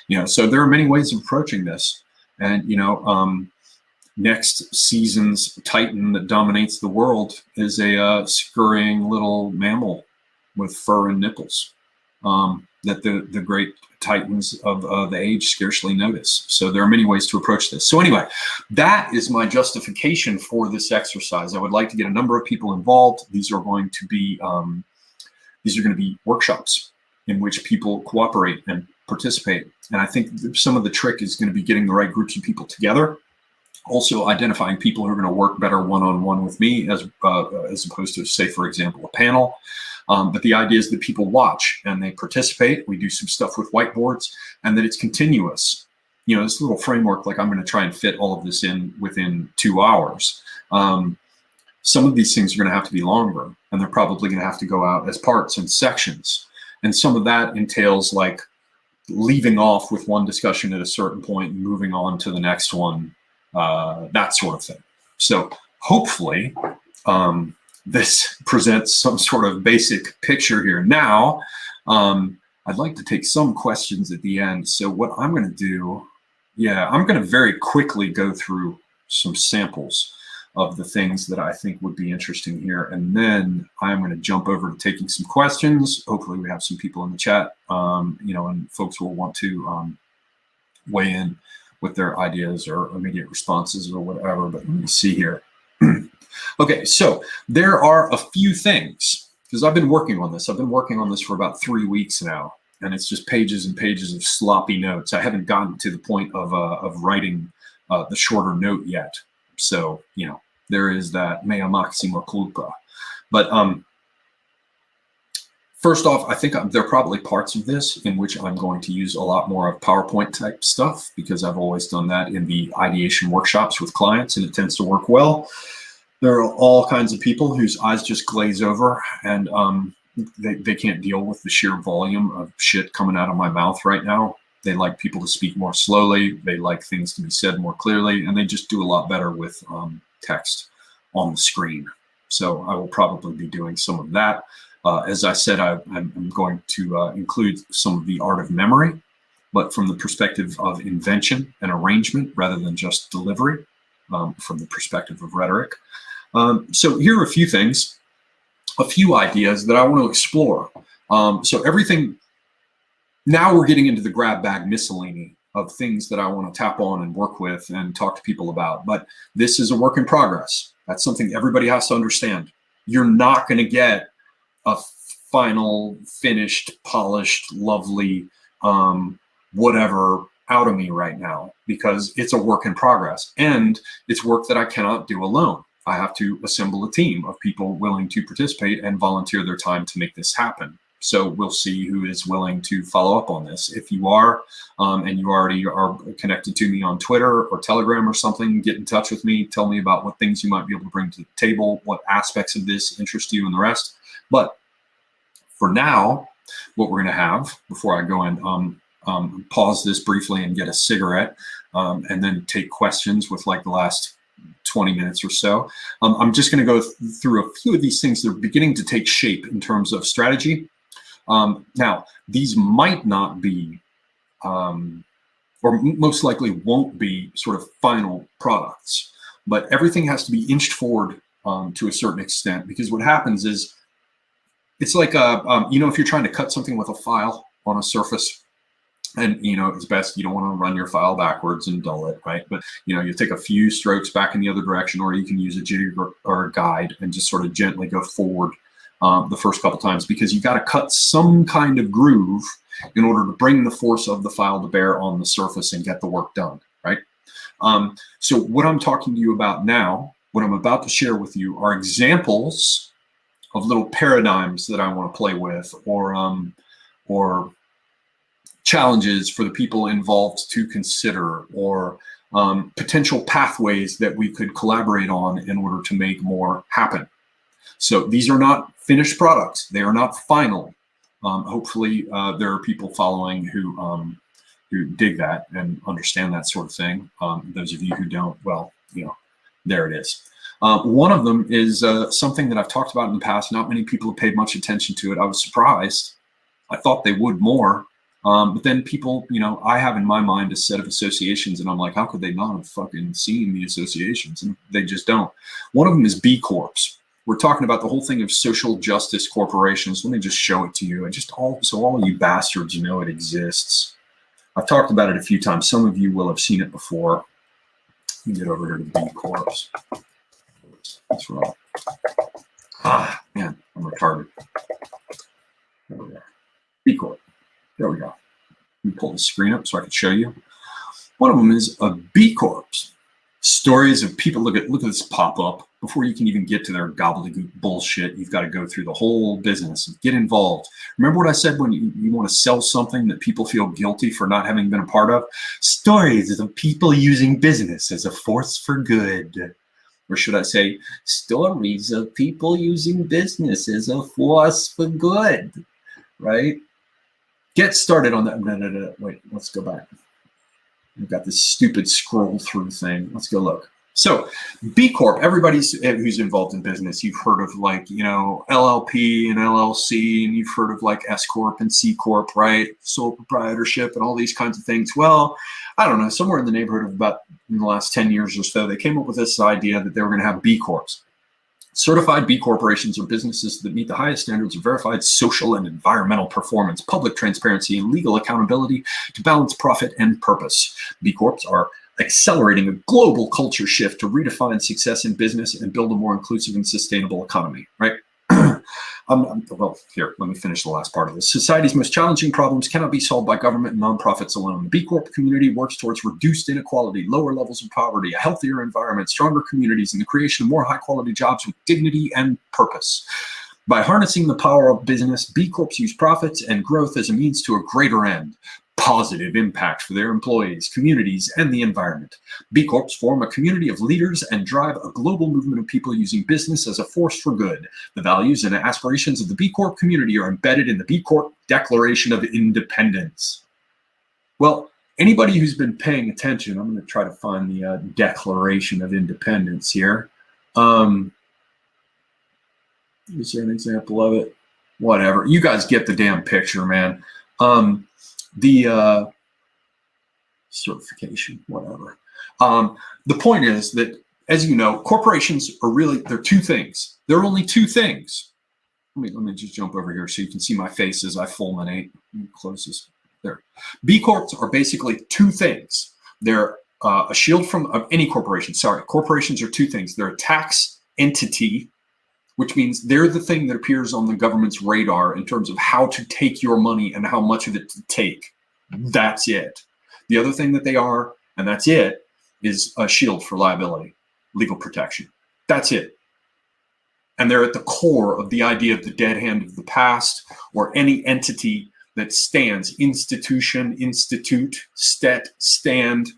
You know, so there are many ways of approaching this. And, you know, next season's titan that dominates the world is a scurrying little mammal with fur and nipples that the great titans of the age scarcely notice. So there are many ways to approach this. So anyway, that is my justification for this exercise. I would like to get a number of people involved. These are going to be workshops in which people cooperate and participate. And I think some of the trick is going to be getting the right groups of people together. Also identifying people who are going to work better one-on-one with me as opposed to, say, for example, a panel. But the idea is that people watch and they participate. We do some stuff with whiteboards and that it's continuous. You know, this little framework, like I'm going to try and fit all of this in within 2 hours. Some of these things are going to have to be longer and they're probably going to have to go out as parts and sections. And some of that entails like leaving off with one discussion at a certain point and moving on to the next one. That sort of thing. So hopefully this presents some sort of basic picture here. Now, I'd like to take some questions at the end. So what I'm going to do, I'm going to very quickly go through some samples of the things that I think would be interesting here. And then I'm going to jump over to taking some questions. Hopefully we have some people in the chat, you know, and folks will want to weigh in with their ideas or immediate responses or whatever, but let me see here. Okay, so there are a few things, because I've been working on this. I've been working on this for about 3 weeks now, and it's just pages and pages of sloppy notes. I haven't gotten to the point of writing the shorter note yet. So, you know, there is that mea maxima culpa. But first off, I think there are probably parts of this in which I'm going to use a lot more of PowerPoint type stuff because I've always done that in the ideation workshops with clients and it tends to work well. There are all kinds of people whose eyes just glaze over and they can't deal with the sheer volume of shit coming out of my mouth right now. They like people to speak more slowly. They like things to be said more clearly, and they just do a lot better with text on the screen. So I will probably be doing some of that. As I said, I'm going to include some of the art of memory, but from the perspective of invention and arrangement rather than just delivery, from the perspective of rhetoric. So here are a few things, a few ideas that I want to explore. So everything, now we're getting into the grab bag miscellany of things that I want to tap on and work with and talk to people about. But this is a work in progress. That's something everybody has to understand. You're not going to get a final, finished, polished, lovely, whatever out of me right now, because it's a work in progress and it's work that I cannot do alone. I have to assemble a team of people willing to participate and volunteer their time to make this happen. So we'll see who is willing to follow up on this. If you are, and you already are connected to me on Twitter or Telegram or something, get in touch with me. Tell me about what things you might be able to bring to the table, what aspects of this interest you and the rest. But for now, what we're going to have, before I go and pause this briefly and get a cigarette, and then take questions with like the last 20 minutes or so, I'm just going to go through a few of these things that are beginning to take shape in terms of strategy. Now, these might not be, or most likely won't be sort of final products, but everything has to be inched forward to a certain extent, because what happens is, it's like, you know, if you're trying to cut something with a file on a surface, and, you know, it's best, you don't want to run your file backwards and dull it, right? But, you know, you take a few strokes back in the other direction, or you can use a jig or a guide and just sort of gently go forward the first couple times, because you got to cut some kind of groove in order to bring the force of the file to bear on the surface and get the work done, right? So what I'm talking to you about now, what I'm about to share with you, are examples of little paradigms that I want to play with, or challenges for the people involved to consider, or potential pathways that we could collaborate on in order to make more happen. So these are not finished products. They are not final. Hopefully there are people following who dig that and understand that sort of thing. Those of you who don't, well, there it is. One of them is something that I've talked about in the past. Not many people have paid much attention to it. I was surprised. I thought they would more. But then people, I have in my mind a set of associations, and I'm like, how could they not have fucking seen the associations? And they just don't. One of them is B Corps. We're talking about the whole thing of social justice corporations. Let me just show it to you. And so all you bastards know it exists. I've talked about it a few times. Some of you will have seen it before. Let me get over here to B Corps. That's right. Man, I'm retarded. There we go. B Corp. There we go. Let me pull the screen up so I can show you. One of them is a B Corp. Stories of people. Look at this pop up. Before you can even get to their gobbledygook bullshit, you've got to go through the whole business and get involved. Remember what I said when you want to sell something that people feel guilty for not having been a part of? Stories of people using business as a force for good. Or should I say, stories of people using business as a force for good, right? Get started on that. No. Wait, let's go back. We've got this stupid scroll through thing. Let's go look. So B Corp, everybody who's involved in business, you've heard of like, LLP and LLC, and you've heard of like S Corp and C Corp, right? Sole proprietorship and all these kinds of things. Well, I don't know, somewhere in the neighborhood of about in the last 10 years or so, they came up with this idea that they were going to have B Corps. Certified B corporations are businesses that meet the highest standards of verified social and environmental performance, public transparency, and legal accountability to balance profit and purpose. B Corps are accelerating a global culture shift to redefine success in business and build a more inclusive and sustainable economy, right? Well, here, let me finish the last part of this. Society's most challenging problems cannot be solved by government and nonprofits alone. The B Corp community works towards reduced inequality, lower levels of poverty, a healthier environment, stronger communities, and the creation of more high-quality jobs with dignity and purpose. By harnessing the power of business, B Corps use profits and growth as a means to a greater end. Positive impact for their employees, communities, and the environment. B Corps form a community of leaders and drive a global movement of people using business as a force for good. The values and aspirations of the B Corp community are embedded in the B Corp Declaration of Independence. Well, anybody who's been paying attention, I'm going to try to find the Declaration of Independence here. Is there an example of it? Whatever. You guys get the damn picture, man. The certification, whatever. The point is that, as you know, corporations are really, they're two things. There are only two things. Let me just jump over here so you can see my face as I fulminate. Close this there. B Corps are basically two things. They're a shield from any corporation. Sorry, corporations are two things. They're a tax entity, which means they're the thing that appears on the government's radar in terms of how to take your money and how much of it to take. That's it. The other thing that they are, and that's it, is a shield for liability, legal protection. That's it. And they're at the core of the idea of the dead hand of the past, or any entity that stands, institution, institute, stand,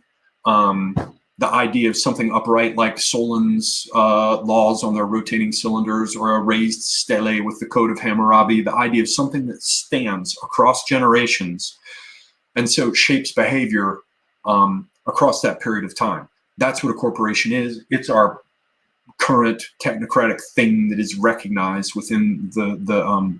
the idea of something upright like Solon's laws on their rotating cylinders, or a raised stele with the Code of Hammurabi, the idea of something that stands across generations and so shapes behavior across that period of time. That's what a corporation is. It's our current technocratic thing that is recognized within the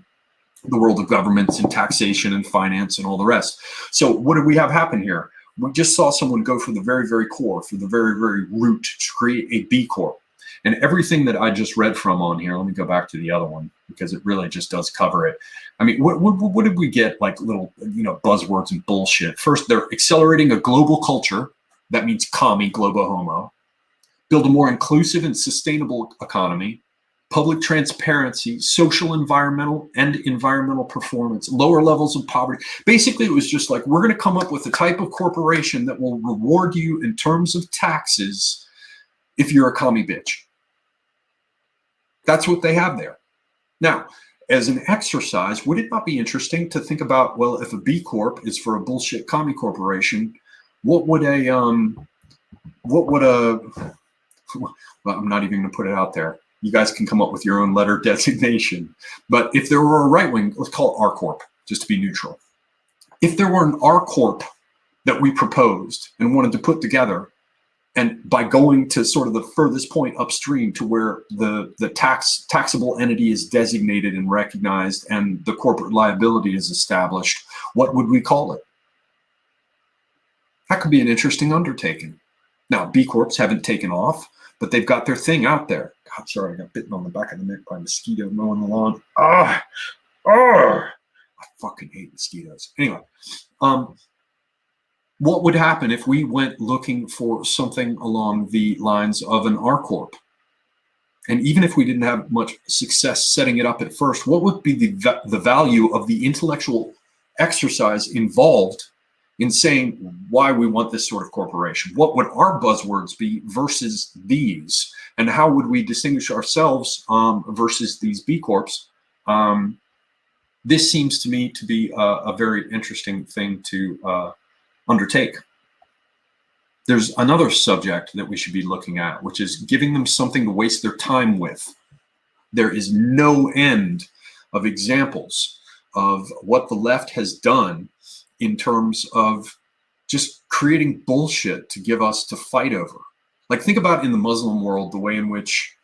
world of governments and taxation and finance and all the rest. So what did we have happen here? We just saw someone go for the very, very core, for the very, very root to create a B Corp. And everything that I just read from on here, let me go back to the other one because it really just does cover it. I mean, what did we get, like little, buzzwords and bullshit? First, they're accelerating a global culture. That means commie, globo homo. Build a more inclusive and sustainable economy. Public transparency, social, environmental performance, lower levels of poverty. Basically, it was just like, we're going to come up with a type of corporation that will reward you in terms of taxes if you're a commie bitch. That's what they have there. Now, as an exercise, would it not be interesting to think about, well, if a B Corp is for a bullshit commie corporation, what would well, I'm not even going to put it out there. You guys can come up with your own letter designation. But if there were a right wing, let's call it R Corp, just to be neutral. If there were an R Corp that we proposed and wanted to put together, and by going to sort of the furthest point upstream to where the taxable entity is designated and recognized and the corporate liability is established, what would we call it? That could be an interesting undertaking. Now, B Corps haven't taken off, but they've got their thing out there. God, sorry, I got bitten on the back of the neck by a mosquito mowing the lawn. I fucking hate mosquitoes. Anyway, what would happen if we went looking for something along the lines of an R Corp? And even if we didn't have much success setting it up at first, what would be the value of the intellectual exercise involved in saying why we want this sort of corporation? What would our buzzwords be versus these? And how would we distinguish ourselves versus these B Corps? This seems to me to be a very interesting thing to undertake. There's another subject that we should be looking at, which is giving them something to waste their time with. There is no end of examples of what the left has done in terms of just creating bullshit to give us to fight over. Like, think about in the Muslim world, the way in which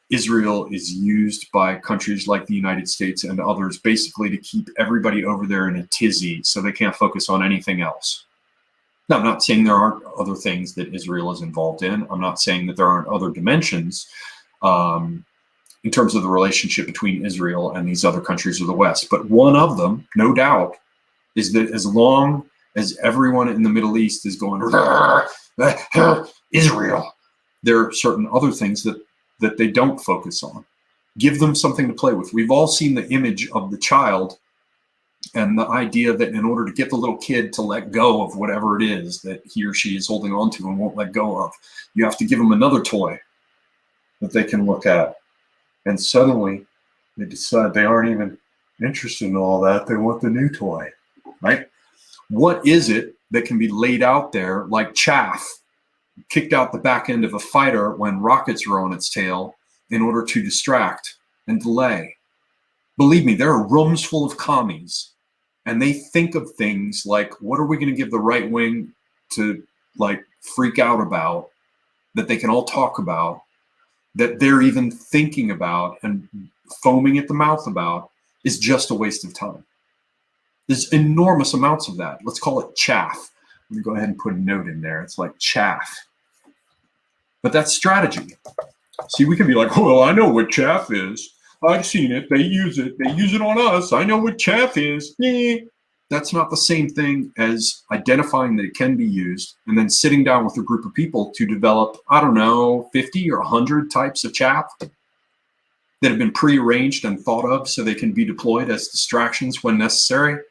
Israel is used by countries like the United States and others basically to keep everybody over there in a tizzy so they can't focus on anything else. Now, I'm not saying there aren't other things that Israel is involved in. I'm not saying that there aren't other dimensions in terms of the relationship between Israel and these other countries of the West. But one of them, no doubt, is that as long as everyone in the Middle East is going, Israel, there are certain other things that they don't focus on. Give them something to play with. We've all seen the image of the child and the idea that in order to get the little kid to let go of whatever it is that he or she is holding on to and won't let go of, you have to give them another toy that they can look at. And suddenly they decide they aren't even interested in all that. They want the new toy, right? What is it that can be laid out there like chaff, kicked out the back end of a fighter when rockets are on its tail in order to distract and delay? Believe me, there are rooms full of commies, and they think of things like, what are we going to give the right wing to like freak out about, that they can all talk about, that they're even thinking about and foaming at the mouth about, is just a waste of time. There's enormous amounts of that. Let's call it chaff. Let me go ahead and put a note in there. It's like chaff. But that's strategy. See, we can be like, oh, well, I know what chaff is. I've seen it. They use it. They use it on us. I know what chaff is. That's not the same thing as identifying that it can be used and then sitting down with a group of people to develop, I don't know, 50 or 100 types of chaff that have been prearranged and thought of so they can be deployed as distractions when necessary.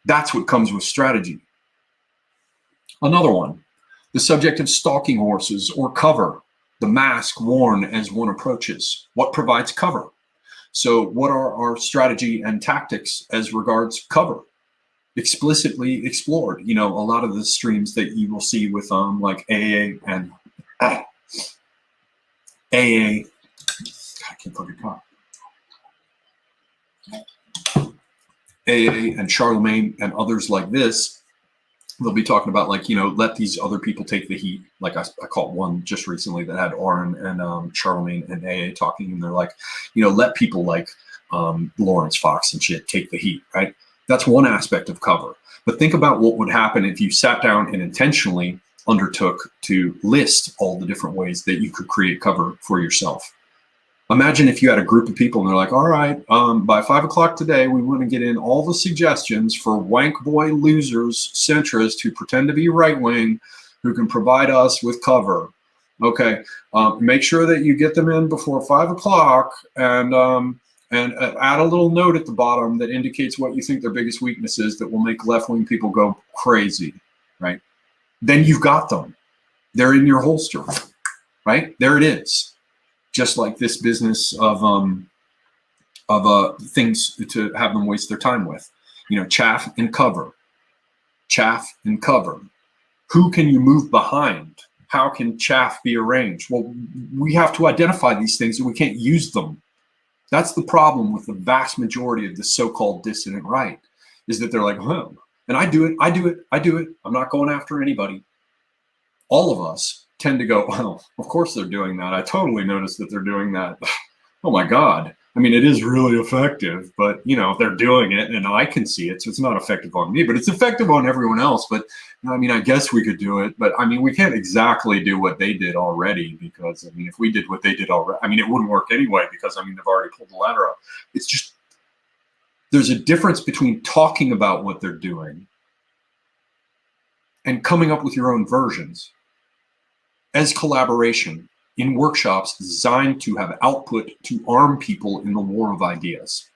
That's what comes with strategy. Another one, the subject of stalking horses or cover, the mask worn as one approaches. What provides cover? So what are our strategy and tactics as regards cover? Explicitly explored. You know, a lot of the streams that you will see with like AA and AA, God, I can't fucking talk. AA and Charlemagne and others like this, they'll be talking about like, you know, let these other people take the heat. Like I caught one just recently that had Oren and Charlemagne and AA talking, and they're like, you know, let people like Lawrence Fox and shit take the heat, right? That's one aspect of cover. But think about what would happen if you sat down and intentionally undertook to list all the different ways that you could create cover for yourself. Imagine if you had a group of people and they're like, all right, by 5 o'clock today, we want to get in all the suggestions for wank boy losers, centrists who pretend to be right wing, who can provide us with cover. Okay, make sure that you get them in before 5 o'clock and add a little note at the bottom that indicates what you think their biggest weakness is that will make left-wing people go crazy, right? Then you've got them. They're in your holster, right? There it is. Just like this business of things to have them waste their time with. You know, chaff and cover. Chaff and cover. Who can you move behind? how can chaff be arranged? Well, we have to identify these things and we can't use them. That's the problem with the vast majority of the so-called dissident right, is that they're like, oh, and I do it, I do it, I do it. I'm not going after anybody. All of us tend to go, oh, of course they're doing that. I totally noticed that they're doing that. Oh my God. I mean, it is really effective, but you know, they're doing it and I can see it. So it's not effective on me, but it's effective on everyone else. But I mean, I guess we could do it, but I mean, we can't exactly do what they did already, because I mean, if we did what they did already, I mean, it wouldn't work anyway, because I mean, they've already pulled the ladder up. It's just, there's a difference between talking about what they're doing and coming up with your own versions as collaboration in workshops designed to have output to arm people in the war of ideas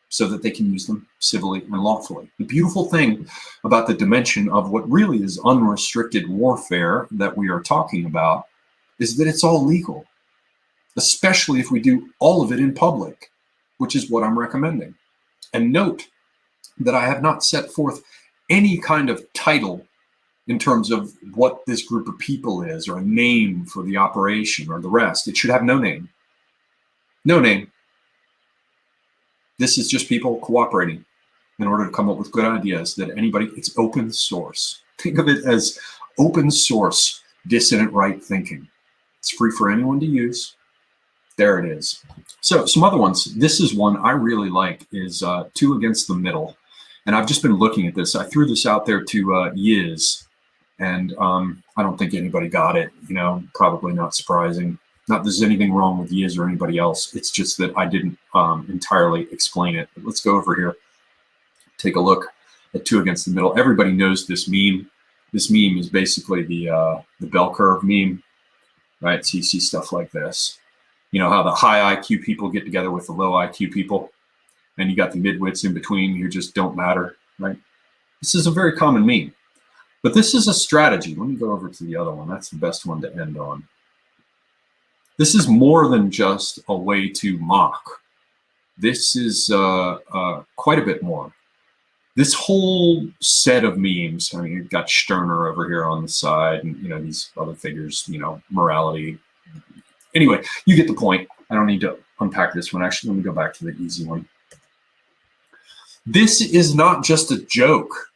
so that they can use them civilly and lawfully. The beautiful thing about the dimension of what really is unrestricted warfare that we are talking about is that it's all legal, especially if we do all of it in public, which is what I'm recommending. And note that I have not set forth any kind of title in terms of what this group of people is, or a name for the operation or the rest. It should have no name. No name. This is just people cooperating in order to come up with good ideas that anybody, it's open source. Think of it as open source dissident right thinking. It's free for anyone to use. There it is. So some other ones. This is one I really like, is two against the middle. And I've just been looking at this. I threw this out there to Yiz. And I don't think anybody got it, you know, probably not surprising. Not that there's anything wrong with Yiz or anybody else. It's just that I didn't entirely explain it. But let's go over here, take a look at two against the middle. Everybody knows this meme. This meme is basically the bell curve meme, right? So you see stuff like this. You know how the high IQ people get together with the low IQ people, and you got the midwits in between who just don't matter, right? This is a very common meme. But this is a strategy. Let me go over to the other one. That's the best one to end on. This is more than just a way to mock. This is quite a bit more. This whole set of memes, I mean, you've got Stirner over here on the side, and you know, these other figures, you know, morality. Anyway, you get the point. I don't need to unpack this one. Actually, let me go back to the easy one. This is not just a joke.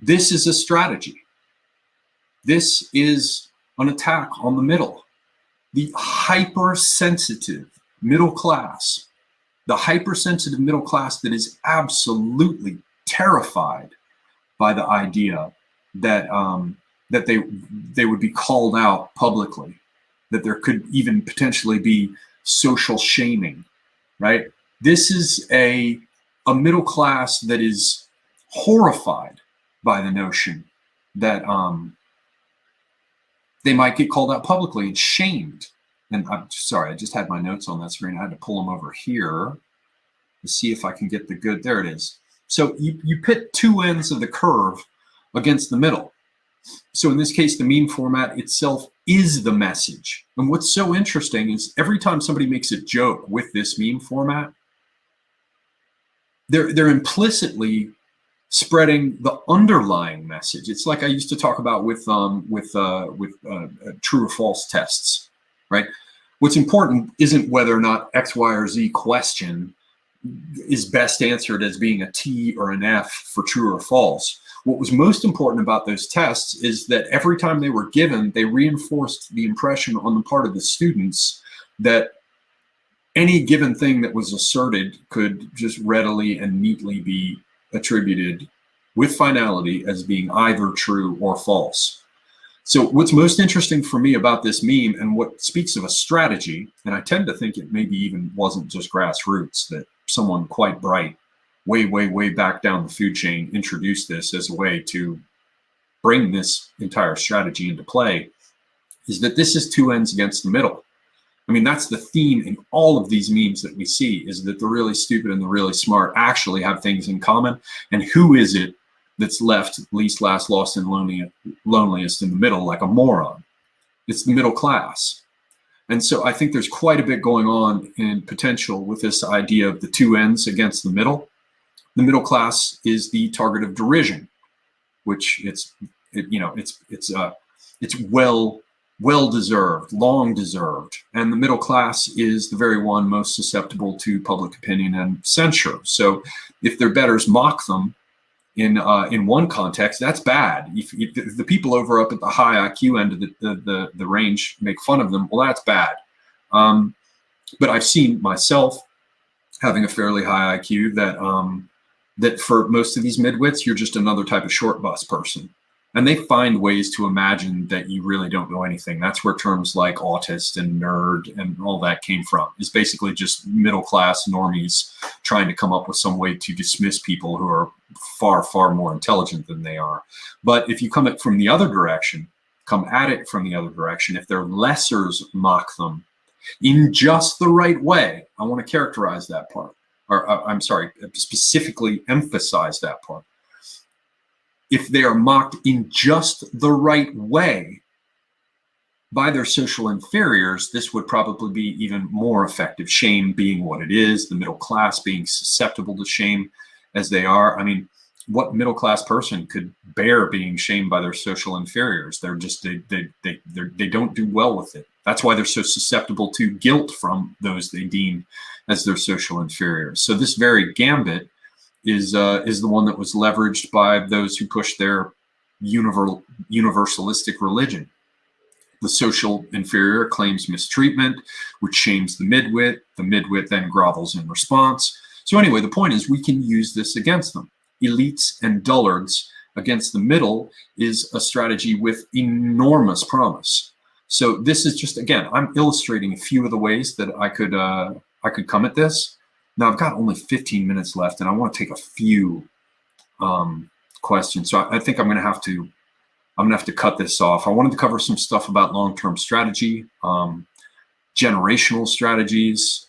This is a strategy. This is an attack on the middle. The hypersensitive middle class, the hypersensitive middle class that is absolutely terrified by the idea that that they would be called out publicly, that there could even potentially be social shaming, right? This is a middle class that is horrified by the notion that they might get called out publicly and shamed. And I'm sorry, I just had my notes on that screen. I had to pull them over here to see if I can get the good. There it is. So you pit two ends of the curve against the middle. So in this case, the meme format itself is the message. And what's so interesting is every time somebody makes a joke with this meme format, they're implicitly spreading the underlying message. It's like I used to talk about with true or false tests, right? What's important isn't whether or not X, Y, or Z question is best answered as being a T or an F for true or false. What was most important about those tests is that every time they were given, they reinforced the impression on the part of the students that any given thing that was asserted could just readily and neatly be attributed with finality as being either true or false. So what's most interesting for me about this meme, and what speaks of a strategy, and I tend to think it maybe even wasn't just grassroots, that someone quite bright, way back down the food chain introduced this as a way to bring this entire strategy into play, is that this is two ends against the middle. I mean, that's the theme in all of these memes that we see, is that the really stupid and the really smart actually have things in common. And who is it that's left least, last, lost, and loneliest in the middle like a moron? It's the middle class. And so I think there's quite a bit going on in potential with this idea of the two ends against the middle. The middle class is the target of derision, which it's well well-deserved, long-deserved, and the middle class is the very one most susceptible to public opinion and censure. So if their betters mock them in one context, that's bad. If the people over up at the high IQ end of the range make fun of them, well, that's bad. But I've seen myself having a fairly high IQ that for most of these midwits, you're just another type of short bus person. And they find ways to imagine that you really don't know anything. That's where terms like autist and nerd and all that came from. It's basically just middle class normies trying to come up with some way to dismiss people who are far, far more intelligent than they are. But if you come at it from the other direction, if their lessers mock them in just the right way, I want to characterize that part, or I'm sorry, specifically emphasize that part. If they are mocked in just the right way by their social inferiors, this would probably be even more effective. Shame being what it is, the middle class being susceptible to shame as they are. I mean, what middle class person could bear being shamed by their social inferiors? They're just they don't do well with it. That's why they're so susceptible to guilt from those they deem as their social inferiors. So this very gambit is the one that was leveraged by those who push their universalistic religion. The social inferior claims mistreatment, which shames the midwit. The midwit then grovels in response. So anyway, the point is we can use this against them. Elites and dullards against the middle is a strategy with enormous promise. So this is just, again, I'm illustrating a few of the ways that I could come at this. Now I've got only 15 minutes left, and I want to take a few questions. So I think I'm going to have to cut this off. I wanted to cover some stuff about long-term strategy, generational strategies,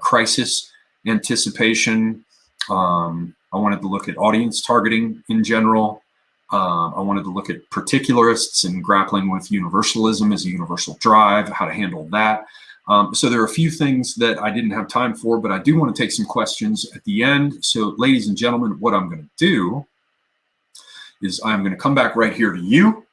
crisis anticipation. I wanted to look at audience targeting in general. I wanted to look at particularists and grappling with universalism as a universal drive, how to handle that. So there are a few things that I didn't have time for, but I do want to take some questions at the end. So ladies and gentlemen, what I'm going to do is I'm going to come back right here to you.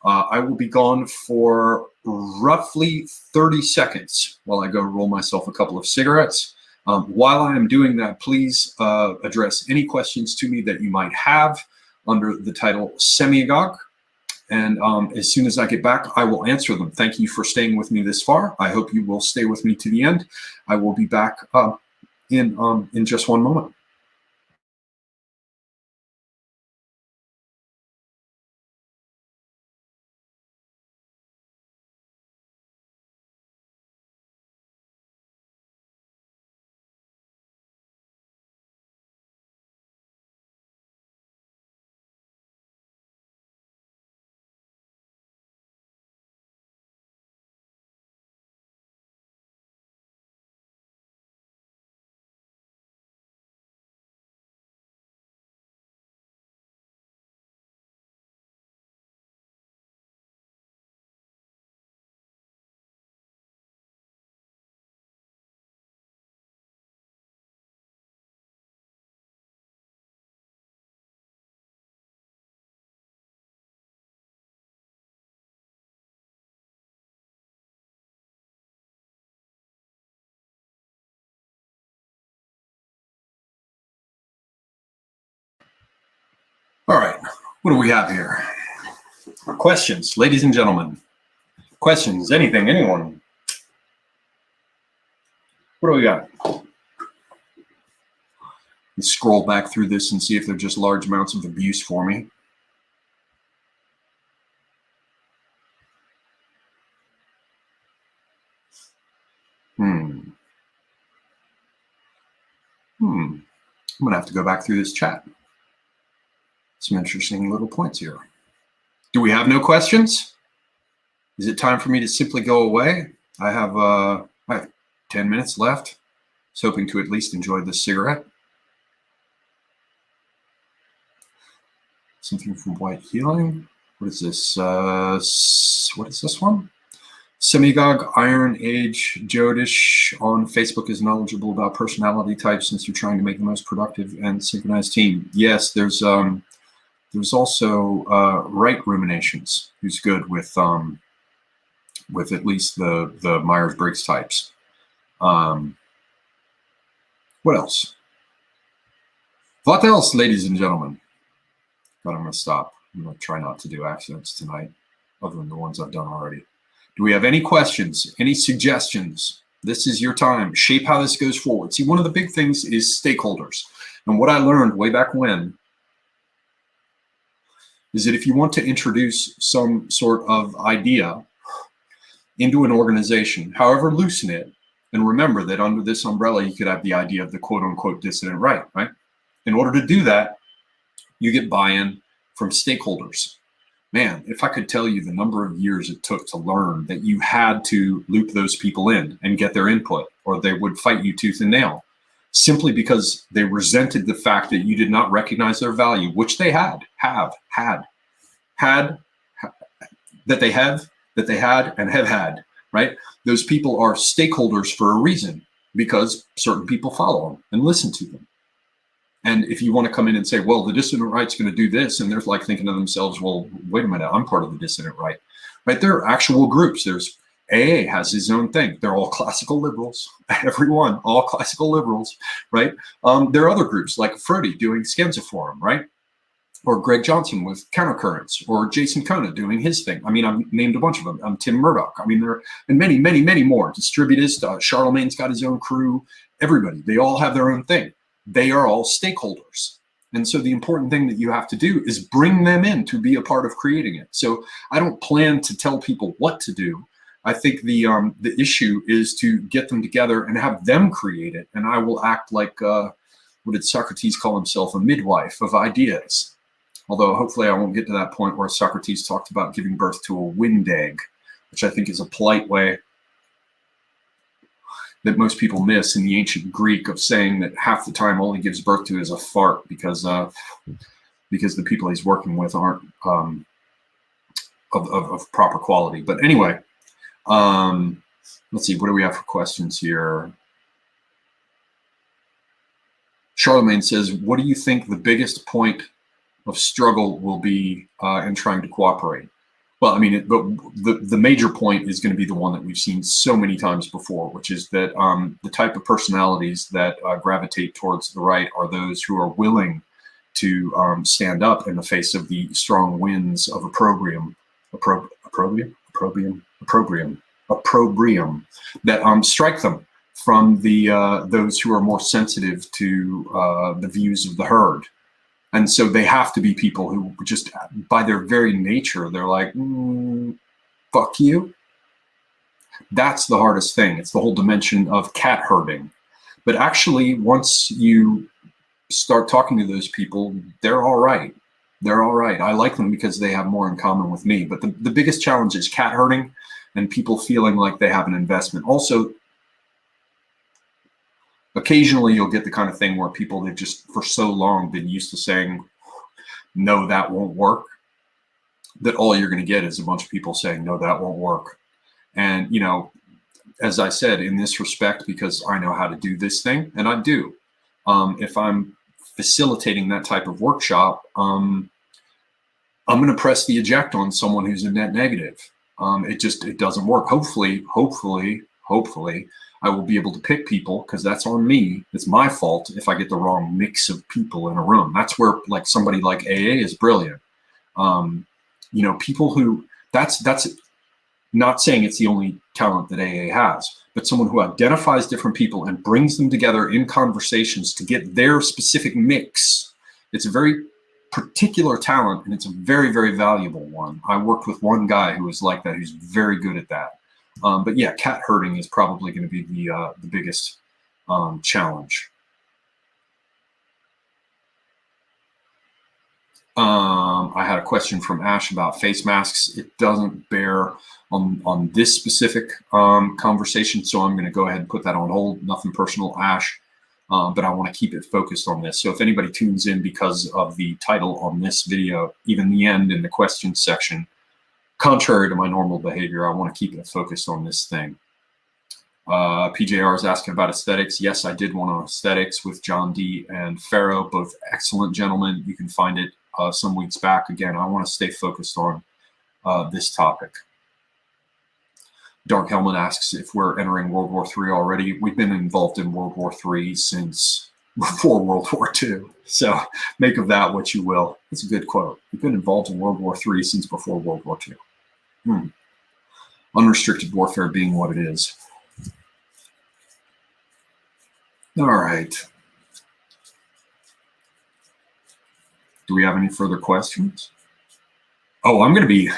I will be gone for roughly 30 seconds while I go roll myself a couple of cigarettes. While I am doing that, please address any questions to me that you might have under the title Semiagog. And as soon as I get back, I will answer them. Thank you for staying with me this far. I hope you will stay with me to the end. I will be back in just one moment. All right, what do we have here? Questions, ladies and gentlemen. Questions, anything, anyone? What do we got? Let's scroll back through this and see if they're just large amounts of abuse for me. I'm gonna have to go back through this chat. Some interesting little points here. Do we have no questions? Is it time for me to simply go away? I have 10 minutes left. I was hoping to at least enjoy this cigarette. Something from White Healing. What is this? What is this one? Semiagog, Iron Age, Jodish on Facebook is knowledgeable about personality types since you're trying to make the most productive and synchronized team. Yes, there's also Right Ruminations, who's good with with at least the Myers-Briggs types. What else? What else, ladies and gentlemen? But I'm going to stop. I'm going to try not to do accidents tonight, other than the ones I've done already. Do we have any questions, any suggestions? This is your time. Shape how this goes forward. See, one of the big things is stakeholders. And what I learned way back when is that if you want to introduce some sort of idea into an organization, however loose in it, and remember that under this umbrella, you could have the idea of the quote unquote dissident right? In order to do that, you get buy-in from stakeholders. Man, if I could tell you the number of years it took to learn that you had to loop those people in and get their input, or they would fight you tooth and nail, simply because they resented the fact that you did not recognize their value, which they had, right? Those people are stakeholders for a reason, because certain people follow them and listen to them. And if you want to come in and say, well, the dissident right's going to do this, and they're like thinking to themselves, well, wait a minute, I'm part of the dissident right? There are actual groups. There's AA has his own thing. They're all classical liberals, everyone, all classical liberals, right? There are other groups like Frody doing Schizoforum, right? Or Greg Johnson with Countercurrents, or Jason Kona doing his thing. I mean, I've named a bunch of them. Tim Murdoch. I mean, there are many, many, many more. Distributist, Charlemagne's got his own crew. Everybody, they all have their own thing. They are all stakeholders. And so the important thing that you have to do is bring them in to be a part of creating it. So I don't plan to tell people what to do. I think the issue is to get them together and have them create it. And I will act like, what did Socrates call himself? A midwife of ideas. Although hopefully I won't get to that point where Socrates talked about giving birth to a wind egg, which I think is a polite way that most people miss in the ancient Greek of saying that half the time all he gives birth to is a fart, because the people he's working with aren't of proper quality. But anyway, let's see, what do we have for questions here? Charlemagne says, what do you think the biggest point of struggle will be in trying to cooperate? Well, I mean, but the major point is going to be the one that we've seen so many times before, which is that the type of personalities that gravitate towards the right are those who are willing to stand up in the face of the strong winds of opprobrium that strike them from those who are more sensitive to the views of the herd. And so they have to be people who just, by their very nature, they're like, fuck you. That's the hardest thing. It's the whole dimension of cat herding. But actually, once you start talking to those people, they're all right. They're all right. I like them because they have more in common with me. But the biggest challenge is cat herding and people feeling like they have an investment. Also, occasionally you'll get the kind of thing where people, they've just for so long been used to saying, no, that won't work, that all you're going to get is a bunch of people saying, no, that won't work. And, you know, as I said, in this respect, because I know how to do this thing, and I do, if I'm facilitating that type of workshop, I'm going to press the eject on someone who's a net negative. It doesn't work. Hopefully, I will be able to pick people, because that's on me. It's my fault if I get the wrong mix of people in a room. That's where like somebody like AA is brilliant. You know, people who, that's not saying it's the only talent that AA has, but someone who identifies different people and brings them together in conversations to get their specific mix. It's a very particular talent, and it's a very, very valuable one. I worked with one guy who was like that, who's very good at that. But yeah, cat herding is probably going to be the biggest challenge. I had a question from Ash about face masks. It doesn't bear on this specific conversation, so I'm going to go ahead and put that on hold. Nothing personal, Ash, but I want to keep it focused on this. So if anybody tunes in because of the title on this video, even the end in the question section, contrary to my normal behavior, I want to keep it focused on this thing. PJR is asking about aesthetics. Yes, I did one on aesthetics with John D. and Pharaoh, both excellent gentlemen. You can find it some weeks back. Again, I want to stay focused on this topic. Dark Helmet asks if we're entering World War III already. We've been involved in World War III since before World War II. So make of that what you will. It's a good quote. We've been involved in World War III since before World War II. Unrestricted warfare being what it is. All right. Do we have any further questions? Oh, I'm going to be,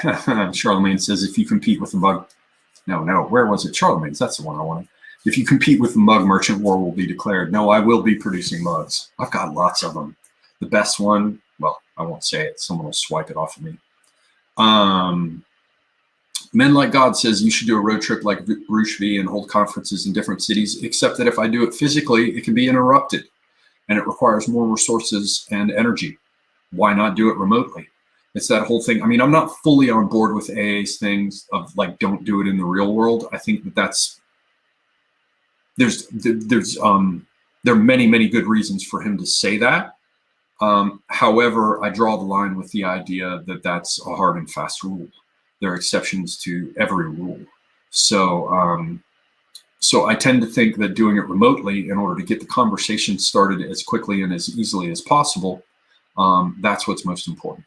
Charlemagne says, if you compete with the mug, no, where was it? Charlemagne's, that's the one I wanted. If you compete with the mug, merchant war will be declared. No, I will be producing mugs. I've got lots of them. The best one, well, I won't say it. Someone will swipe it off of me. Men Like God says you should do a road trip like Rushvi and hold conferences in different cities, except that if I do it physically, it can be interrupted and it requires more resources and energy. Why not do it remotely? It's that whole thing. I mean, I'm not fully on board with AA's things of like, don't do it in the real world. I think that that's, there are many good reasons for him to say that. However, I draw the line with the idea that that's a hard and fast rule. There are exceptions to every rule. So, so I tend to think that doing it remotely in order to get the conversation started as quickly and as easily as possible, that's what's most important.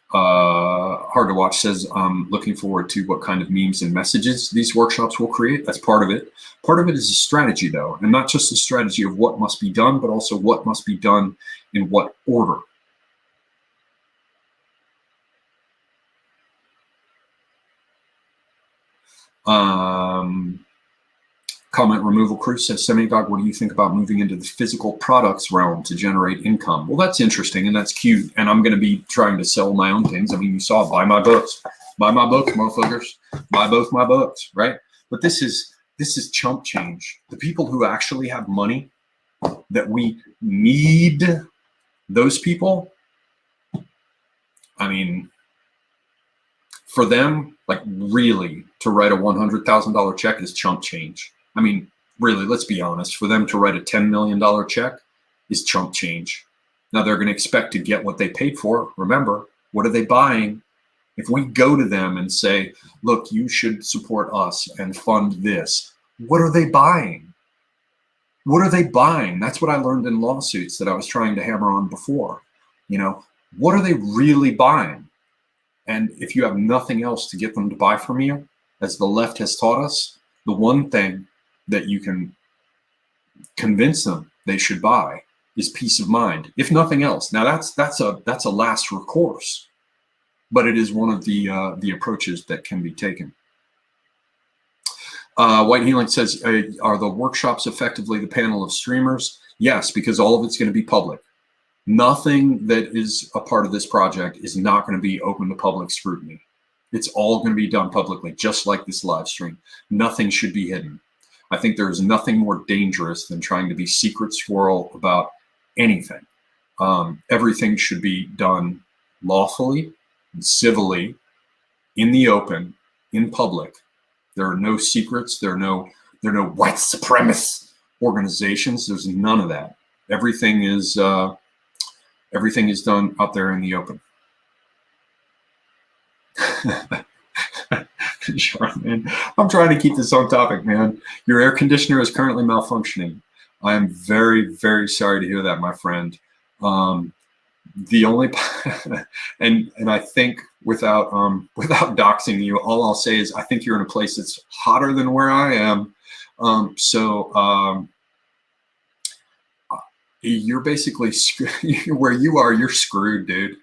Hard to Watch says, I'm looking forward to what kind of memes and messages these workshops will create. That's part of it. Part of it is a strategy, though, and not just a strategy of what must be done, but also what must be done in what order. Comment Removal Crew says, Semidog, what do you think about moving into the physical products realm to generate income? Well, that's interesting and that's cute. And I'm going to be trying to sell my own things. I mean, you saw, buy my books, motherfuckers, buy both my books, right? But this is chump change. The people who actually have money that we need, those people, I mean, for them, like really to write a $100,000 check is chump change. I mean, really, let's be honest. For them to write a $10 million check is chump change. Now they're going to expect to get what they paid for. Remember, what are they buying? If we go to them and say, look, you should support us and fund this, what are they buying? What are they buying? That's what I learned in lawsuits that I was trying to hammer on before. You know, what are they really buying? And if you have nothing else to get them to buy from you, as the left has taught us, the one thing that you can convince them they should buy is peace of mind, if nothing else. Now that's a last recourse, but it is one of the approaches that can be taken. White Healing says, are the workshops effectively the panel of streamers? Yes, because all of it's going to be public. Nothing that is a part of this project is not going to be open to public scrutiny. It's all going to be done publicly, just like this live stream. Nothing should be hidden. I think there is nothing more dangerous than trying to be secret squirrel about anything. Everything should be done lawfully and civilly, in the open, in public. There are no secrets. There are no white supremacist organizations. There's none of that. Everything is done out there in the open. Charlemagne, I'm trying to keep this on topic, man. Your air conditioner is currently malfunctioning. I am very, very sorry to hear that, my friend. The only and I think without doxing you, all I'll say is I think you're in a place that's hotter than where I am. You're basically where you are. You're screwed, dude.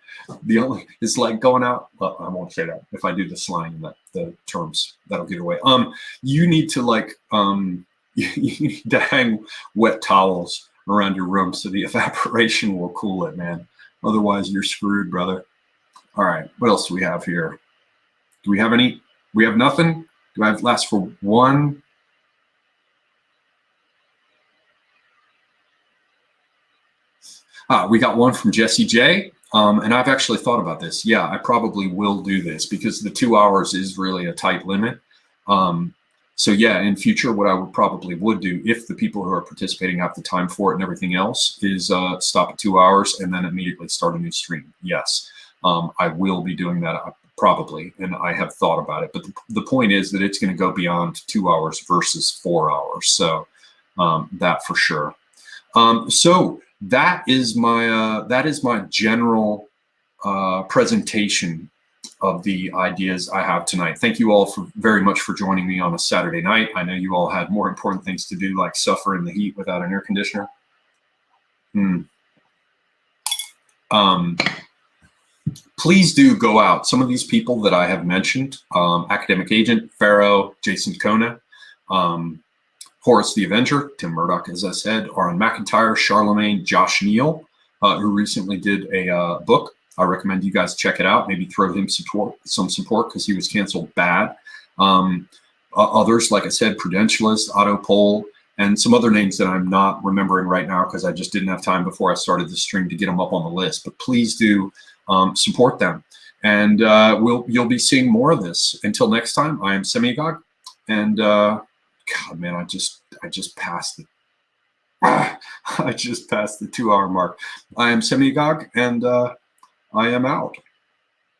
It's like going out. Well, I won't say that. If I do the slang and the terms, that'll give it away. You need to you need to hang wet towels around your room so the evaporation will cool it, man. Otherwise, you're screwed, brother. All right, what else do we have here? Do we have any? We have nothing. Do I have last for one? We got one from Jesse J. And I've actually thought about this. Yeah, I probably will do this because the 2 hours is really a tight limit. So yeah, in future, what I would do if the people who are participating have the time for it and everything else is stop at 2 hours and then immediately start a new stream. Yes, I will be doing that. probably, and I have thought about it. But the point is that it's going to go beyond 2 hours versus 4 hours. So that for sure. So that is my general presentation of the ideas I have tonight. Thank you all very much for joining me on a Saturday night. I know you all had more important things to do, like suffer in the heat without an air conditioner. Please do go out. Some of these people that I have mentioned, Academic Agent, Pharaoh, Jason Kona, Horace the Avenger, Tim Murdoch, as I said, Aaron McIntyre, Charlemagne, Josh Neal, who recently did a book. I recommend you guys check it out. Maybe throw him some support because he was canceled bad. Others, like I said, Prudentialist, Otto Poll, and some other names that I'm not remembering right now because I just didn't have time before I started the stream to get them up on the list. But please do support them. And you'll be seeing more of this. Until next time, I am Semiagog. And God, man, I just passed it. I just passed the 2 hour mark. I am Semiagog, and I am out.